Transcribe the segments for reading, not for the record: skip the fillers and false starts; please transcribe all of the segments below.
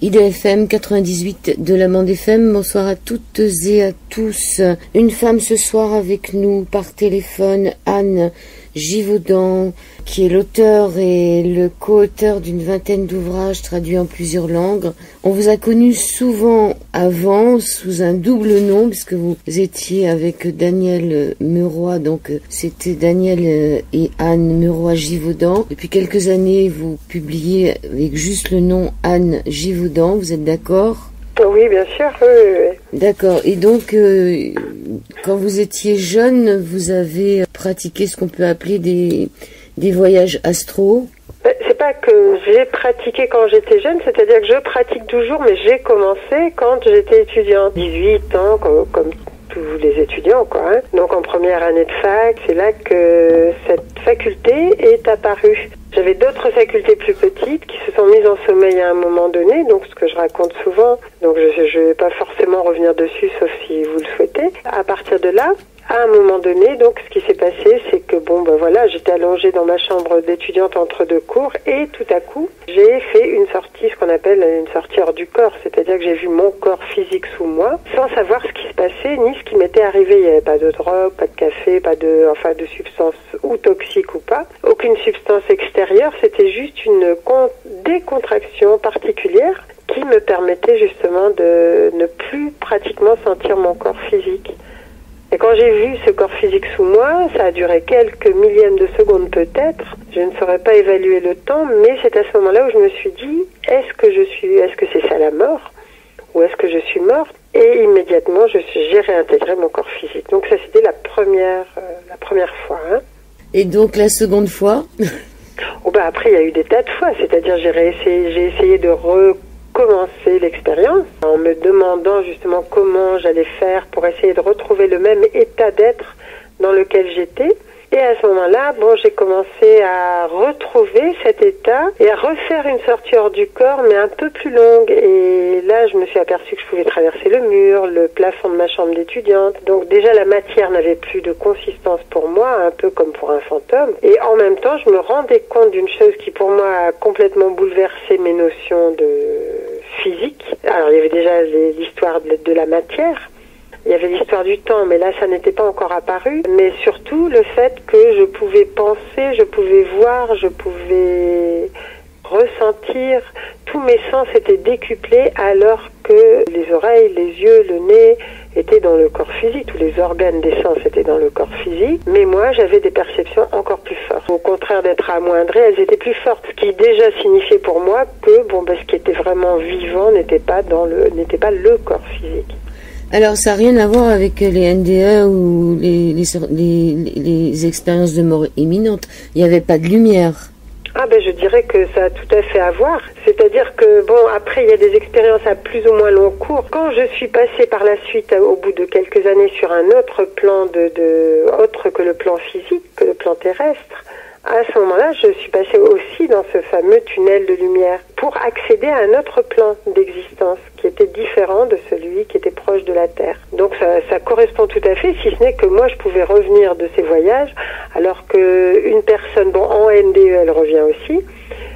IDFM 98 de la bande FM, bonsoir à toutes et à tous. Une femme ce soir avec nous par téléphone, Anne Givaudan, qui est l'auteur et le co-auteur d'une vingtaine d'ouvrages traduits en plusieurs langues. On vous a connu souvent avant sous un double nom, puisque vous étiez avec Daniel Meroy, donc c'était Daniel et Anne Meroy Givaudan. Depuis quelques années, vous publiez avec juste le nom Anne Givaudan, vous êtes d'accord ? Oui, bien sûr. Oui. D'accord. Et donc, quand vous étiez jeune, vous avez pratiqué ce qu'on peut appeler des voyages astro. C'est pas que j'ai pratiqué quand j'étais jeune, c'est-à-dire que je pratique toujours, mais j'ai commencé quand j'étais étudiante. 18 ans, comme tous les étudiants, quoi. Hein. Donc en première année de fac, c'est là que cette faculté est apparue. J'avais d'autres facultés plus petites qui se sont mises en sommeil à un moment donné, donc ce que je raconte souvent, donc je vais pas forcément revenir dessus, sauf si vous le souhaitez. À partir de là, à un moment donné, donc ce qui s'est passé, c'est que voilà, j'étais allongée dans ma chambre d'étudiante entre deux cours et tout à coup, j'ai fait une sortie, ce qu'on appelle une sortie hors du corps, c'est-à-dire que j'ai vu mon corps physique sous moi, sans savoir ce qui se passait ni ce qui m'était arrivé. Il n'y avait pas de drogue, pas de café, pas de substance ou toxique ou pas, aucune substance extérieure, c'était juste une décontraction particulière qui me permettait justement de ne plus pratiquement sentir mon corps physique. Et quand j'ai vu ce corps physique sous moi, ça a duré quelques millièmes de secondes peut-être. Je ne saurais pas évaluer le temps, mais c'est à ce moment-là où je me suis dit, est-ce que c'est ça la mort? Ou est-ce que je suis morte? Et immédiatement, j'ai réintégré mon corps physique. Donc ça, c'était la première fois. Hein. Et donc la seconde fois? Après, il y a eu des tas de fois. C'est-à-dire, j'ai essayé de recommencer l'expérience en me demandant justement comment j'allais faire pour essayer de retrouver le même état d'être dans lequel j'étais. Et à ce moment-là, j'ai commencé à retrouver cet état et à refaire une sortie hors du corps, mais un peu plus longue. Et là, je me suis aperçue que je pouvais traverser le mur, le plafond de ma chambre d'étudiante. Donc déjà, la matière n'avait plus de consistance pour moi, un peu comme pour un fantôme. Et en même temps, je me rendais compte d'une chose qui, pour moi, a complètement bouleversé mes notions de physique. Alors, il y avait déjà l'histoire de la matière. Il y avait l'histoire du temps, mais là, ça n'était pas encore apparu. Mais surtout, le fait que je pouvais penser, je pouvais voir, je pouvais ressentir. Tous mes sens étaient décuplés alors que les oreilles, les yeux, le nez étaient dans le corps physique. Tous les organes des sens étaient dans le corps physique. Mais moi, j'avais des perceptions encore plus fortes. Au contraire d'être amoindrées, elles étaient plus fortes. Ce qui déjà signifiait pour moi que ce qui était vraiment vivant n'était pas le corps physique. Alors, ça n'a rien à voir avec les NDE ou les expériences de mort imminente. Il n'y avait pas de lumière. Je dirais que ça a tout à fait à voir. C'est-à-dire que, après, il y a des expériences à plus ou moins long cours. Quand je suis passée par la suite, au bout de quelques années, sur un autre plan autre que le plan physique, que le plan terrestre, à ce moment-là, je suis passée aussi dans ce fameux tunnel de lumière pour accéder à un autre plan d'existence qui était différent de celui qui était proche de la Terre. Donc ça correspond tout à fait, si ce n'est que moi je pouvais revenir de ces voyages, alors qu'une personne, en NDE elle revient aussi,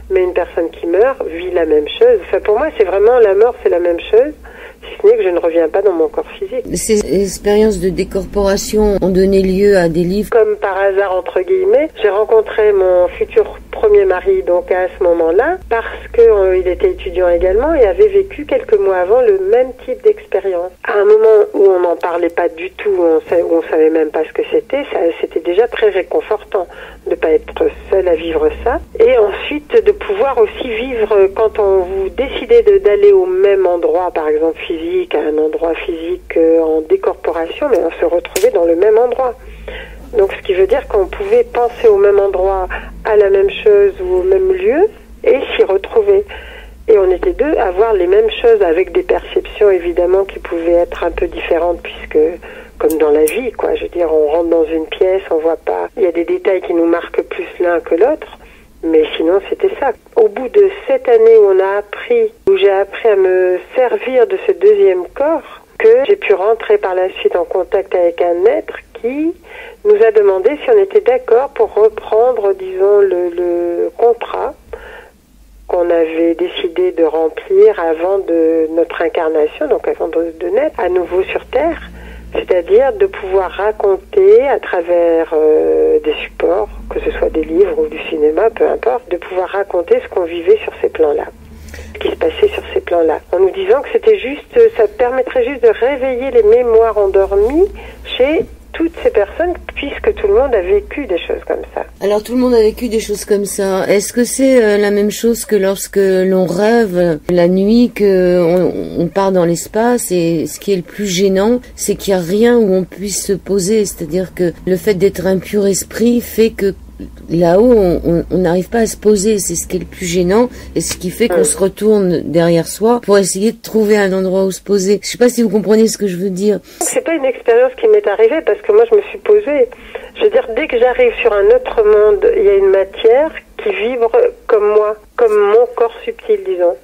mais une personne qui meurt vit la même chose. Pour moi c'est vraiment la mort, c'est la même chose. Si ce n'est que je ne reviens pas dans mon corps physique. Ces expériences de décorporation ont donné lieu à des livres. Comme par hasard, entre guillemets, j'ai rencontré mon futur premier mari, donc à ce moment-là, parce qu'il était étudiant également et avait vécu quelques mois avant le même type d'expérience. À un moment où on n'en parlait pas du tout, où on savait même pas ce que c'était déjà très réconfortant de pas être seul à vivre ça. Et ensuite, de pouvoir aussi vivre, quand vous décidez d'aller au même endroit, par exemple physique, à un endroit physique en décorporation, mais on se retrouvait dans le même endroit. Donc ce qui veut dire qu'on pouvait penser au même endroit, à la même chose ou au même lieu et s'y retrouver. Et on était deux à voir les mêmes choses avec des perceptions évidemment qui pouvaient être un peu différentes puisque comme dans la vie, quoi. Je veux dire, on rentre dans une pièce, on voit pas. Il y a des détails qui nous marquent plus l'un que l'autre. Mais sinon, c'était ça. Au bout de 7 années où j'ai appris à me servir de ce deuxième corps, que j'ai pu rentrer par la suite en contact avec un être qui nous a demandé si on était d'accord pour reprendre, disons, le contrat qu'on avait décidé de remplir avant de notre incarnation, donc avant de naître à nouveau sur Terre. C'est-à-dire de pouvoir raconter à travers des supports, que ce soit des livres ou du cinéma, peu importe, de pouvoir raconter ce qu'on vivait sur ces plans-là, ce qui se passait sur ces plans-là, en nous disant que c'était juste, ça permettrait juste de réveiller les mémoires endormies chez toutes ces personnes, puisque tout le monde a vécu des choses comme ça. Alors tout le monde a vécu des choses comme ça. Est-ce que c'est la même chose que lorsque l'on rêve la nuit, qu'on part dans l'espace, et ce qui est le plus gênant, c'est qu'il n'y a rien où on puisse se poser, c'est-à-dire que le fait d'être un pur esprit fait que là-haut, on n'arrive pas à se poser, c'est ce qui est le plus gênant, et ce qui fait qu'on se retourne derrière soi pour essayer de trouver un endroit où se poser. Je sais pas si vous comprenez ce que je veux dire. C'est pas une expérience qui m'est arrivée, parce que moi je me suis posée. Je veux dire, dès que j'arrive sur un autre monde, il y a une matière qui vibre comme moi, comme mon corps subtil, disons.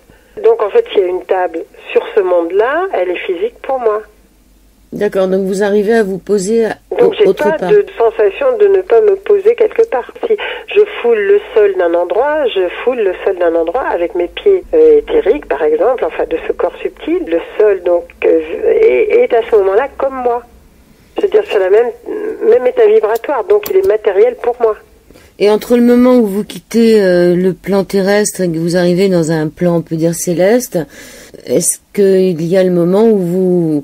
Donc en fait, il y a une table sur ce monde-là, elle est physique pour moi. D'accord, donc vous arrivez à vous poser donc j'ai autre pas part. de sensation de ne pas me poser quelque part. Si je foule le sol d'un endroit, je foule le sol d'un endroit avec mes pieds éthériques, par exemple, enfin de ce corps subtil. Le sol donc est à ce moment-là comme moi. Je veux dire, c'est la même état vibratoire, donc il est matériel pour moi. Et entre le moment où vous quittez le plan terrestre et que vous arrivez dans un plan, on peut dire, céleste, est-ce qu'il y a le moment où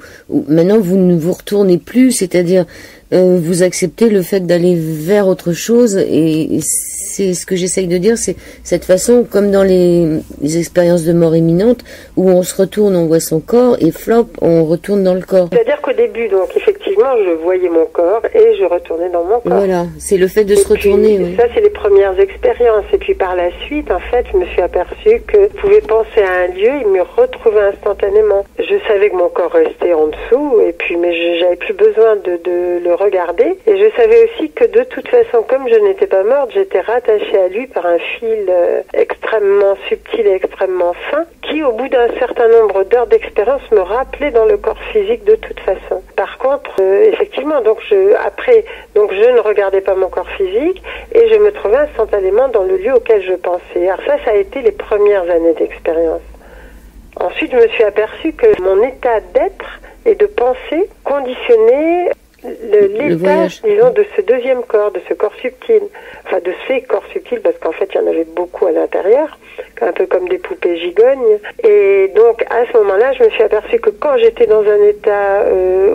maintenant vous ne vous retournez plus, c'est-à-dire vous acceptez le fait d'aller vers autre chose, et c'est ce que j'essaye de dire, c'est cette façon, comme dans les expériences de mort imminente, où on se retourne, on voit son corps, et flop, on retourne dans le corps. C'est-à-dire qu'au début, donc effectivement, je voyais mon corps et je retournais dans mon corps. Voilà, c'est le fait de se retourner. Oui. Ça, c'est les premières expériences. Et puis par la suite, en fait, je me suis aperçue que je pouvais penser à un lieu et me retrouver instantanément. Je savais que mon corps restait en dessous, et puis mais j'avais plus besoin de le regarder. Et je savais aussi que de toute façon, comme je n'étais pas morte, j'étais rattachée à lui par un fil extrêmement subtil et extrêmement fin, qui au bout d'un certain nombre d'heures d'expérience me rappelait dans le corps physique de toute façon. Par contre, effectivement, donc je ne regardais pas mon corps physique et je me trouvais instantanément dans le lieu auquel je pensais. Alors ça a été les premières années d'expérience. Ensuite, je me suis aperçue que mon état d'être et de pensée conditionnait l'état, disons, de ce deuxième corps, de ce corps subtil, enfin de ces corps subtils, parce qu'en fait il y en avait beaucoup à l'intérieur, un peu comme des poupées gigognes. Et donc à ce moment-là, je me suis aperçue que quand j'étais dans un état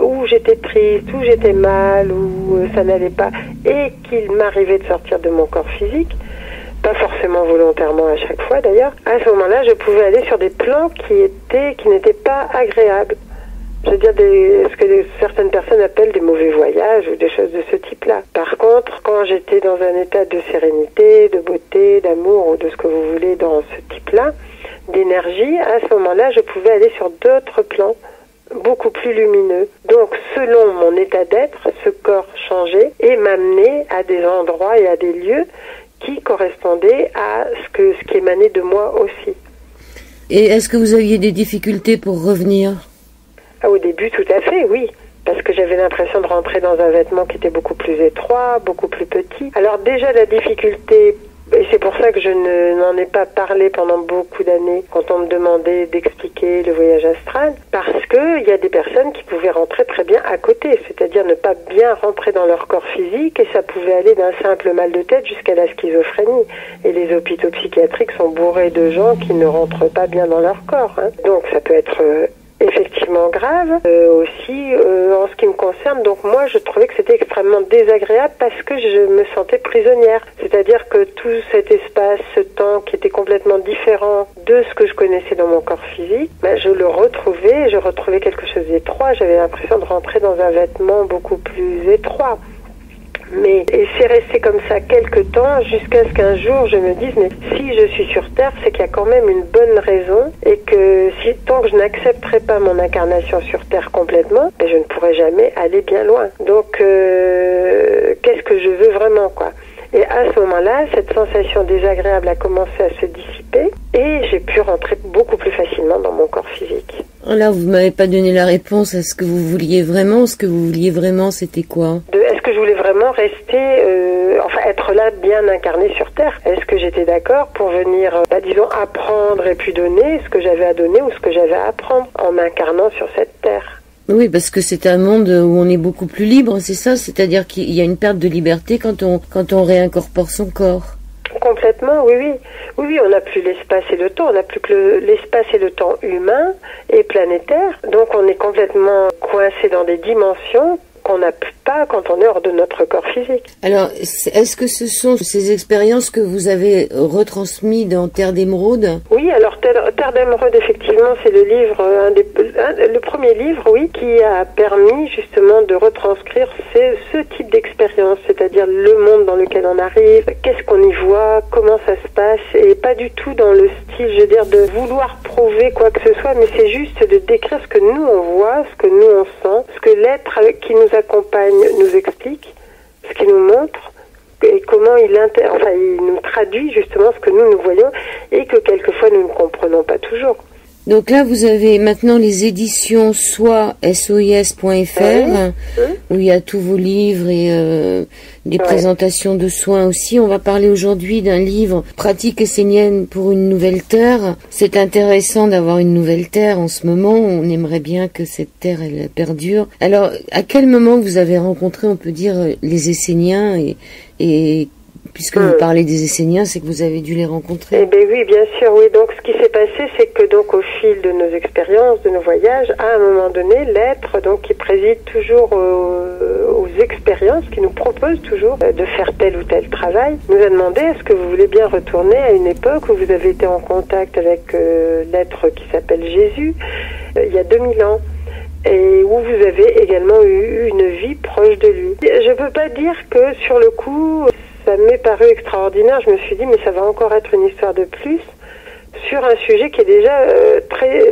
où j'étais triste, où j'étais mal, où ça n'allait pas, et qu'il m'arrivait de sortir de mon corps physique, pas forcément volontairement à chaque fois d'ailleurs, à ce moment-là, je pouvais aller sur des plans qui n'étaient pas agréables. Je veux dire, ce que certaines personnes appellent des mauvais voyages ou des choses de ce type-là. Par contre, quand j'étais dans un état de sérénité, de beauté, d'amour ou de ce que vous voulez dans ce type-là, d'énergie, à ce moment-là, je pouvais aller sur d'autres plans beaucoup plus lumineux. Donc, selon mon état d'être, ce corps changeait et m'amenait à des endroits et à des lieux qui correspondaient à ce qui émanait de moi aussi. Et est-ce que vous aviez des difficultés pour revenir ? Au début, tout à fait, oui. Parce que j'avais l'impression de rentrer dans un vêtement qui était beaucoup plus étroit, beaucoup plus petit. Alors déjà, la difficulté, et c'est pour ça que je n'en ai pas parlé pendant beaucoup d'années, quand on me demandait d'expliquer le voyage astral, parce que il y a des personnes qui pouvaient rentrer très bien à côté, c'est-à-dire ne pas bien rentrer dans leur corps physique, et ça pouvait aller d'un simple mal de tête jusqu'à la schizophrénie. Et les hôpitaux psychiatriques sont bourrés de gens qui ne rentrent pas bien dans leur corps, hein. Donc ça peut être effectivement grave. Aussi, en ce qui me concerne, donc moi je trouvais que c'était extrêmement désagréable parce que je me sentais prisonnière. C'est-à-dire que tout cet espace, ce temps qui était complètement différent de ce que je connaissais dans mon corps physique, je le retrouvais, je retrouvais quelque chose d'étroit. J'avais l'impression de rentrer dans un vêtement beaucoup plus étroit. Et c'est resté comme ça quelques temps jusqu'à ce qu'un jour je me dise, mais si je suis sur Terre, c'est qu'il y a quand même une bonne raison, et que tant que je n'accepterai pas mon incarnation sur Terre complètement, je ne pourrai jamais aller bien loin. Donc qu'est-ce que je veux vraiment, quoi? Et à ce moment-là, cette sensation désagréable a commencé à se dissiper et j'ai pu rentrer beaucoup plus facilement dans mon corps physique. Là, vous m'avez pas donné la réponse à ce que vous vouliez vraiment. Ce que vous vouliez vraiment, c'était quoi? Est-ce que je voulais vraiment être là bien incarné sur Terre. Est-ce que j'étais d'accord pour venir, disons, apprendre et puis donner ce que j'avais à donner ou ce que j'avais à apprendre en m'incarnant sur cette Terre? Oui, parce que c'est un monde où on est beaucoup plus libre, c'est ça? C'est-à-dire qu'il y a une perte de liberté quand on réincorpore son corps. Complètement, oui, oui. Oui, oui, on n'a plus l'espace et le temps, on n'a plus que l'espace et le temps humain et planétaire. Donc on est complètement coincé dans des dimensions qu'on n'a pas quand on est hors de notre corps physique. Alors, est-ce que ce sont ces expériences que vous avez retransmises dans Terre d'Émeraude? Oui, alors Terre d'Émeraude, effectivement, c'est le livre, le premier livre, oui, qui a permis justement de retranscrire ce type d'expérience, c'est-à-dire le monde dans lequel on arrive, qu'est-ce qu'on y voit, comment ça se passe, et pas du tout dans le style, je veux dire, de vouloir prouver quoi que ce soit, mais c'est juste de décrire ce que nous on voit, ce que nous on sent, ce que l'être qui nous accompagne nous explique, ce qu'il nous montre et comment il nous traduit justement ce que nous voyons et que quelquefois nous ne comprenons pas toujours. Donc là, vous avez maintenant les éditions SOS.fr où il y a tous vos livres et des présentations de soins aussi. On va parler aujourd'hui d'un livre, Pratique essénienne pour une nouvelle terre. C'est intéressant d'avoir une nouvelle terre en ce moment. On aimerait bien que cette terre, elle perdure. Alors, à quel moment vous avez rencontré, on peut dire, les Esséniens et puisque vous parlez des Esséniens, c'est que vous avez dû les rencontrer. Eh bien oui, bien sûr, oui. Donc ce qui s'est passé, c'est que donc au fil de nos expériences, de nos voyages, à un moment donné, l'être donc qui préside toujours aux expériences, qui nous propose toujours de faire tel ou tel travail, nous a demandé est-ce que vous voulez bien retourner à une époque où vous avez été en contact avec l'être qui s'appelle Jésus, il y a 2000 ans. Et où vous avez également eu une vie proche de lui. Je peux pas dire que sur le coup, ça m'est paru extraordinaire. Je me suis dit, mais ça va encore être une histoire de plus sur un sujet qui est déjà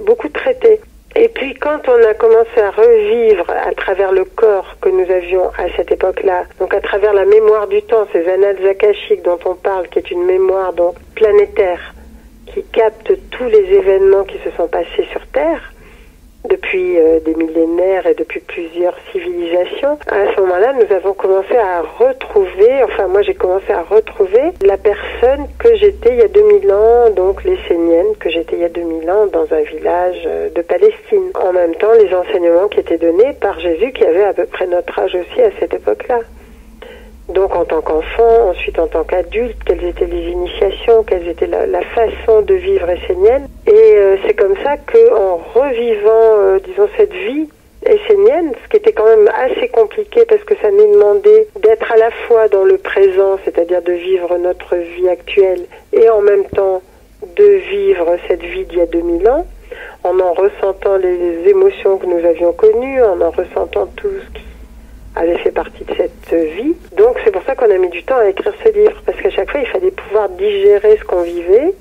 beaucoup traité. Et puis quand on a commencé à revivre à travers le corps que nous avions à cette époque-là, donc à travers la mémoire du temps, ces annales akashiques dont on parle, qui est une mémoire donc planétaire, qui capte tous les événements qui se sont passés sur Terre, depuis des millénaires et depuis plusieurs civilisations. À ce moment-là, nous avons commencé à retrouver, enfin moi j'ai commencé à retrouver la personne que j'étais il y a 2000 ans, donc l'essénienne que j'étais il y a 2000 ans dans un village de Palestine. En même temps, les enseignements qui étaient donnés par Jésus qui avait à peu près notre âge aussi à cette époque-là. Donc en tant qu'enfant, ensuite en tant qu'adulte, quelles étaient les initiations, quelle était la façon de vivre essénienne. Et c'est comme ça qu'en revivant, disons, cette vie essénienne, ce qui était quand même assez compliqué parce que ça nous demandait d'être à la fois dans le présent, c'est-à-dire de vivre notre vie actuelle, et en même temps de vivre cette vie d'il y a 2000 ans, en ressentant les émotions que nous avions connues, en ressentant tout ce qui avait fait partie de cette vie. Donc c'est pour ça qu'on a mis du temps à écrire ce livre, parce qu'à chaque fois il fallait pouvoir digérer ce qu'on vivait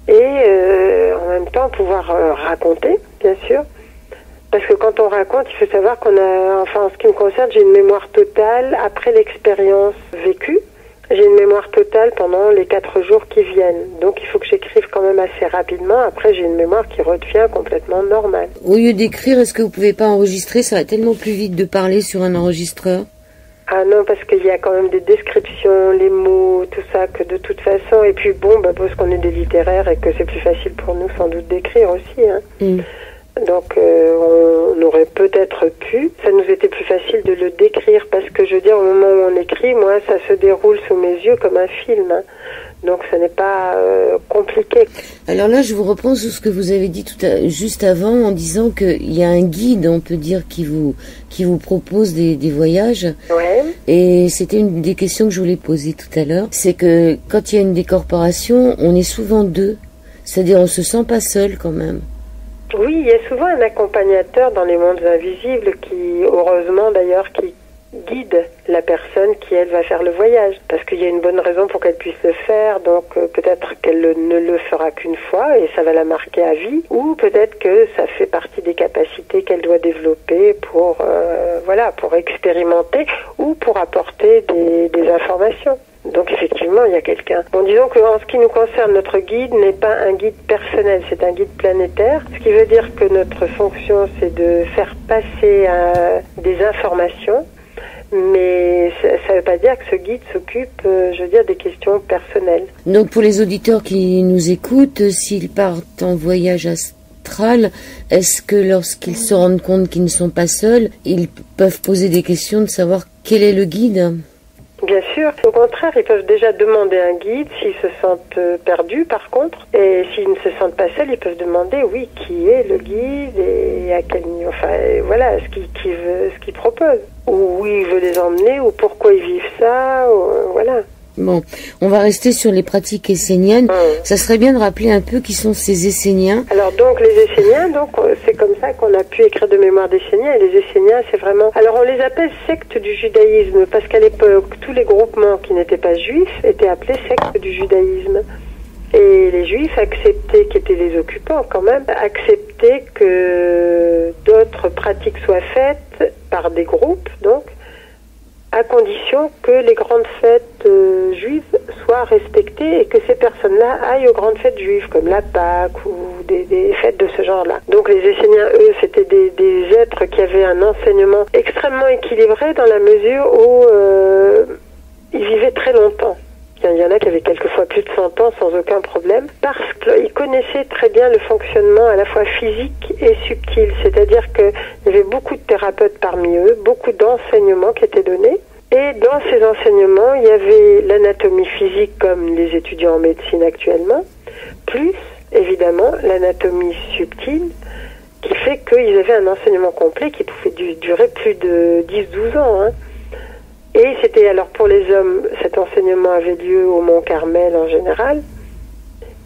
et en même temps pouvoir raconter, bien sûr. Parce que quand on raconte, il faut savoir qu'on a, enfin en ce qui me concerne, j'ai une mémoire totale après l'expérience vécue. J'ai une mémoire totale pendant les 4 jours qui viennent. Donc il faut que j'écrive quand même assez rapidement. Après, j'ai une mémoire qui redevient complètement normale. Au lieu d'écrire, est-ce que vous pouvez pas enregistrer? Ça va tellement plus vite de parler sur un enregistreur. Ah non, parce qu'il y a quand même des descriptions, les mots, tout ça, que de toute façon... Et puis bon, parce qu'on est des littéraires et que c'est plus facile pour nous sans doute d'écrire aussi. Hein. Donc on aurait peut-être pu, ça nous était plus facile de le décrire parce que je veux dire au moment où on écrit, moi ça se déroule sous mes yeux comme un film, hein. Donc ça n'est pas compliqué. Alors là je vous reprends sur ce que vous avez dit juste avant en disant qu'il y a un guide, on peut dire, qui vous propose des voyages. Ouais. Et c'était une des questions que je voulais poser tout à l'heure, c'est que quand il y a une décorporation, on est souvent deux, c'est-à-dire on se sent pas seul quand même. Oui, il y a souvent un accompagnateur dans les mondes invisibles qui, heureusement d'ailleurs, qui guide la personne qui, elle, va faire le voyage. Parce qu'il y a une bonne raison pour qu'elle puisse le faire, donc peut-être qu'elle ne le fera qu'une fois et ça va la marquer à vie, ou peut-être que ça fait partie des capacités qu'elle doit développer pour, pour expérimenter ou pour apporter des informations. Donc effectivement, il y a quelqu'un. Bon, disons qu'en ce qui nous concerne, notre guide n'est pas un guide personnel, c'est un guide planétaire. Ce qui veut dire que notre fonction, c'est de faire passer des informations, Mais ça ne veut pas dire que ce guide s'occupe, je veux dire, des questions personnelles. Donc pour les auditeurs qui nous écoutent, s'ils partent en voyage astral, est-ce que lorsqu'ils se rendent compte qu'ils ne sont pas seuls, ils peuvent poser des questions de savoir quel est le guide ? Bien sûr. Au contraire, ils peuvent déjà demander un guide s'ils se sentent perdus, par contre. Et s'ils ne se sentent pas seuls, ils peuvent demander, oui, qui est le guide et à quel niveau, enfin, voilà, ce qu'il propose. Ou où il veut les emmener, ou pourquoi ils vivent ça, voilà. Bon, on va rester sur les pratiques esséniennes. Ça serait bien de rappeler un peu qui sont ces Esséniens. Alors donc les Esséniens, donc c'est comme ça qu'on a pu écrire de mémoire d'Esséniens. Et les Esséniens, c'est vraiment... Alors on les appelle sectes du judaïsme, parce qu'à l'époque, tous les groupements qui n'étaient pas juifs étaient appelés sectes du judaïsme. Et les juifs acceptaient, qui étaient les occupants quand même, acceptaient que d'autres pratiques soient faites par des groupes, donc, à condition que les grandes fêtes juives soient respectées et que ces personnes-là aillent aux grandes fêtes juives, comme la Pâque ou des fêtes de ce genre-là. Donc les Esséniens, eux, c'était des êtres qui avaient un enseignement extrêmement équilibré dans la mesure où ils vivaient très longtemps. Il y en a qui avaient quelquefois plus de 100 ans sans aucun problème, parce qu'ils connaissaient très bien le fonctionnement à la fois physique et subtil. C'est-à-dire qu'il y avait beaucoup de thérapeutes parmi eux, beaucoup d'enseignements qui étaient donnés. Et dans ces enseignements, il y avait l'anatomie physique comme les étudiants en médecine actuellement, plus évidemment l'anatomie subtile, qui fait qu'ils avaient un enseignement complet qui pouvait durer plus de 10-12 ans, hein. Et c'était, alors pour les hommes, cet enseignement avait lieu au Mont Carmel en général,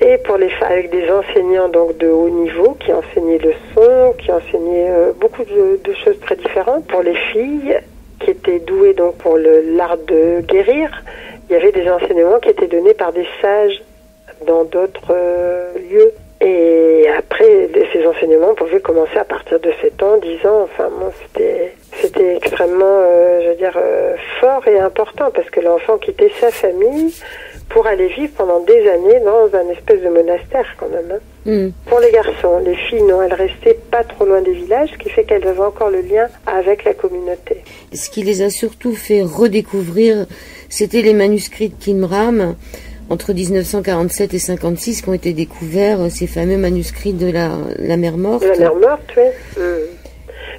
et pour les femmes, avec des enseignants donc de haut niveau qui enseignaient le son, qui enseignaient beaucoup de choses très différentes. Pour les filles qui étaient douées donc pour l'art de guérir, il y avait des enseignements qui étaient donnés par des sages dans d'autres lieux. Et après, ces enseignements pouvaient commencer à partir de 7 ans, 10 ans, enfin bon, c'était extrêmement, je veux dire, fort et important, parce que l'enfant quittait sa famille pour aller vivre pendant des années dans un espèce de monastère quand même. Hein. Pour les garçons, les filles, non, elles restaient pas trop loin des villages, ce qui fait qu'elles avaient encore le lien avec la communauté. Ce qui les a surtout fait redécouvrir, c'était les manuscrits de Qumran, entre 1947 et 56, qui ont été découverts, ces fameux manuscrits de la mer morte. De la mer morte, oui.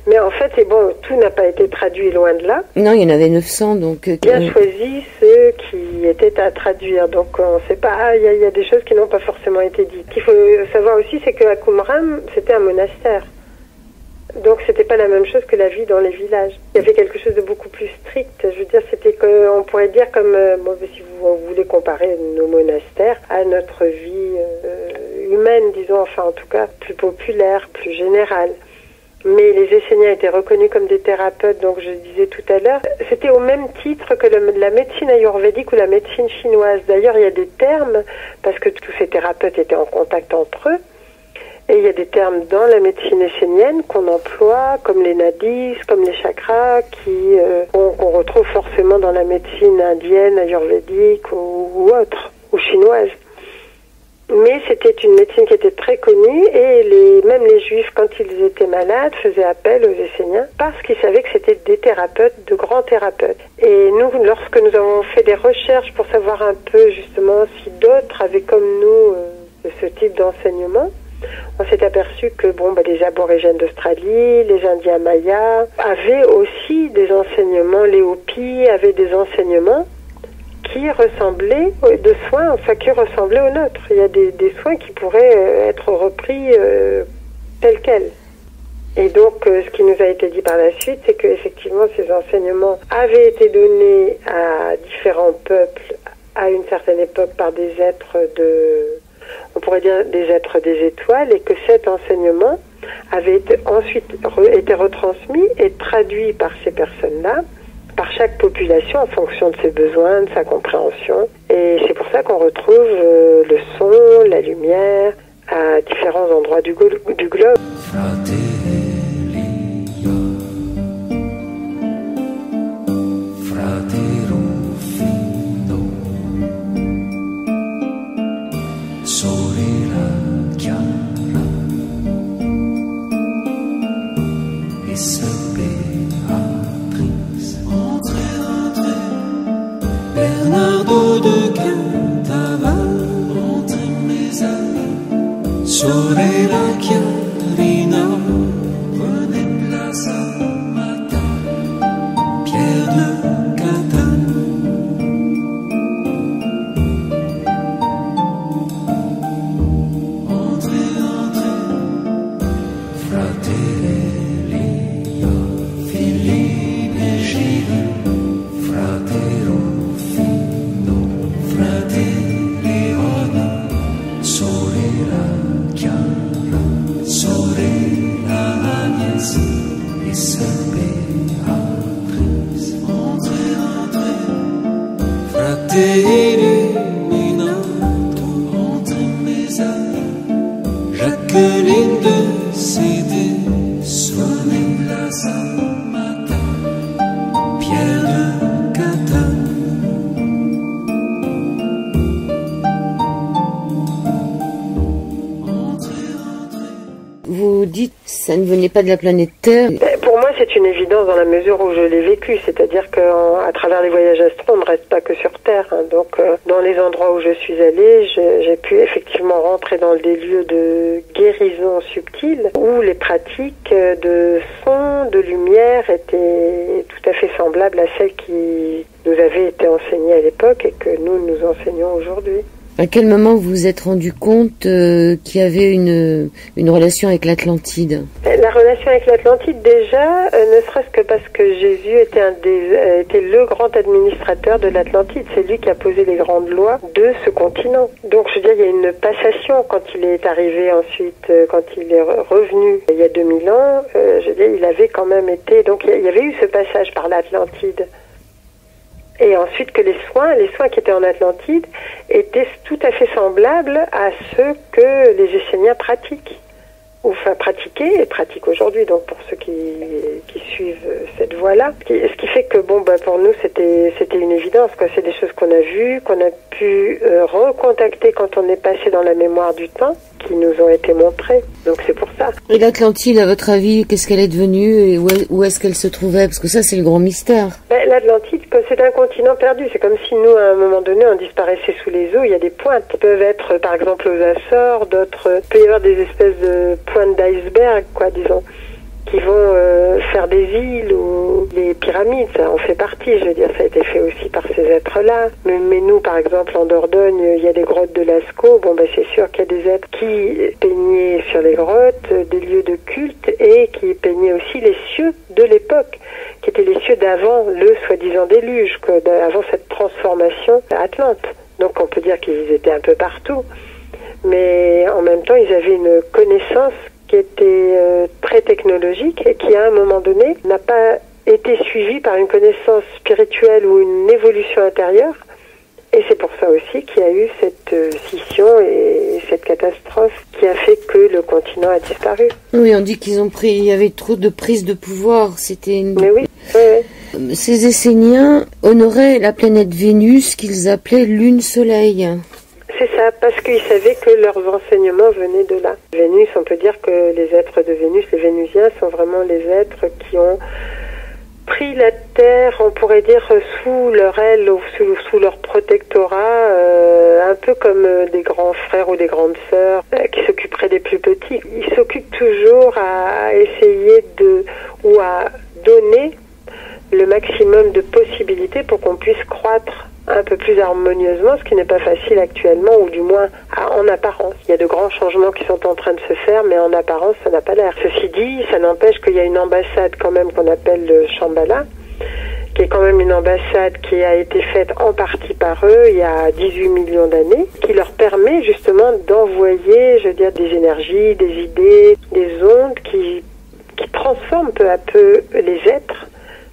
Mais en fait, et bon, tout n'a pas été traduit loin de là. Non, il y en avait 900, donc... Bien choisi ceux qui étaient à traduire. Donc, on ne sait pas, il y a des choses qui n'ont pas forcément été dites. Ce qu'il faut savoir aussi, c'est qu'à Qumran, c'était un monastère. Donc, c'était pas la même chose que la vie dans les villages. Il y avait quelque chose de beaucoup plus strict. Je veux dire, c'était on pourrait dire comme, bon, si vous voulez comparer nos monastères à notre vie humaine, disons, enfin, en tout cas, plus populaire, plus générale. Mais les Esséniens étaient reconnus comme des thérapeutes, donc je disais tout à l'heure, c'était au même titre que la médecine ayurvédique ou la médecine chinoise. D'ailleurs, il y a des termes, parce que tous ces thérapeutes étaient en contact entre eux, et il y a des termes dans la médecine essénienne qu'on emploie, comme les nadis, comme les chakras, qu'on retrouve forcément dans la médecine indienne, ayurvédique ou autre, ou chinoise. Mais c'était une médecine qui était très connue, et même les juifs, quand ils étaient malades, faisaient appel aux Esséniens parce qu'ils savaient que c'était des thérapeutes, de grands thérapeutes. Et nous, lorsque nous avons fait des recherches pour savoir un peu justement si d'autres avaient comme nous ce type d'enseignement, on s'est aperçu que les aborigènes d'Australie, les Indiens mayas avaient aussi des enseignements, les Hopis avaient des enseignements qui ressemblaient qui ressemblaient aux nôtres. Il y a des soins qui pourraient être repris tels quels. Et donc, ce qui nous a été dit par la suite, c'est qu'effectivement, ces enseignements avaient été donnés à différents peuples à une certaine époque par des êtres on pourrait dire des êtres des étoiles, et que cet enseignement avait ensuite été retransmis et traduit par ces personnes-là, par chaque population en fonction de ses besoins, de sa compréhension. Et c'est pour ça qu'on retrouve le son, la lumière à différents endroits du globe. Entre Sorella Chiarina, prenez place à matin, Pierre de Catane. Entrez, entrez, fratelli, Philippe et Gilles, fratero fino, fratelli Rona, sorella Chiara, sorella Agnès, Isabella Beatrice. Entrez, entrez, fratelli Minato, entrez mes amis, Jacqueline de Cédé, sonnez place à matin, Pierre de Catane. Vous dites ça ne venait pas de la planète Terre. Pour moi, c'est une évidence dans la mesure où je l'ai vécu. C'est-à-dire qu'à travers les voyages astraux, on ne reste pas que sur Terre. Donc, dans les endroits où je suis allée, j'ai pu effectivement rentrer dans des lieux de guérison subtile où les pratiques de son, de lumière étaient tout à fait semblables à celles qui nous avaient été enseignées à l'époque et que nous enseignons aujourd'hui. À quel moment vous vous êtes rendu compte qu'il y avait une relation avec l'Atlantide? La relation avec l'Atlantide, déjà, ne serait-ce que parce que Jésus était le grand administrateur de l'Atlantide. C'est lui qui a posé les grandes lois de ce continent. Donc, je veux dire, il y a une passation quand il est arrivé ensuite, quand il est revenu il y a 2000 ans. Je veux dire, il avait quand même été... Donc, il y avait eu ce passage par l'Atlantide. Et ensuite que les soins qui étaient en Atlantide étaient tout à fait semblables à ceux que les Esséniens pratiquent, ou enfin pratiquaient et pratiquent aujourd'hui, donc pour ceux qui suivent cette voie-là. Ce qui fait que pour nous c'était une évidence, quoi. C'est des choses qu'on a vues, qu'on a pu recontacter quand on est passé dans la mémoire du temps, qui nous ont été montrées. Donc c'est pour ça. Et l'Atlantide, à votre avis, qu'est-ce qu'elle est devenue et où est-ce qu'elle se trouvait? Parce que ça, c'est le grand mystère. L'Atlantide, c'est un continent perdu. C'est comme si nous, à un moment donné, on disparaissait sous les eaux. Il y a des pointes qui peuvent être, par exemple, aux Açores, d'autres... Il peut y avoir des espèces de pointes d'iceberg, quoi, disons, qui vont faire des îles ou des pyramides. Ça en fait partie, je veux dire. Ça a été fait aussi par ces êtres-là. Mais nous, par exemple, en Dordogne, il y a des grottes de Lascaux. C'est sûr qu'il y a des êtres qui peignaient sur les grottes, des lieux de culte, et qui peignaient aussi les cieux de l'époque, qui étaient les cieux d'avant le soi-disant déluge, avant cette transformation atlante. Donc on peut dire qu'ils étaient un peu partout, mais en même temps ils avaient une connaissance qui était très technologique et qui à un moment donné n'a pas été suivie par une connaissance spirituelle ou une évolution intérieure. Et c'est pour ça aussi qu'il y a eu cette scission et cette catastrophe qui a fait que le continent a disparu. Oui, on dit il y avait trop de prise de pouvoir. C'était une... Mais oui, oui. Ces Esséniens honoraient la planète Vénus qu'ils appelaient lune-soleil. C'est ça, parce qu'ils savaient que leurs enseignements venaient de là. Vénus, on peut dire que les êtres de Vénus, les Vénusiens, sont vraiment les êtres qui ont pris la Terre, on pourrait dire, sous leur aile, ou sous leur protectorat, un peu comme des grands frères ou des grandes sœurs qui s'occuperaient des plus petits. Ils s'occupent toujours à essayer ou à donner le maximum de possibilités pour qu'on puisse croître un peu plus harmonieusement, ce qui n'est pas facile actuellement, ou du moins en apparence. Il y a de grands changements qui sont en train de se faire, mais en apparence, ça n'a pas l'air. Ceci dit, ça n'empêche qu'il y a une ambassade quand même qu'on appelle le Shambhala, qui est quand même une ambassade qui a été faite en partie par eux il y a 18 millions d'années, qui leur permet justement d'envoyer, je veux dire, des énergies, des idées, des ondes qui transforment peu à peu les êtres,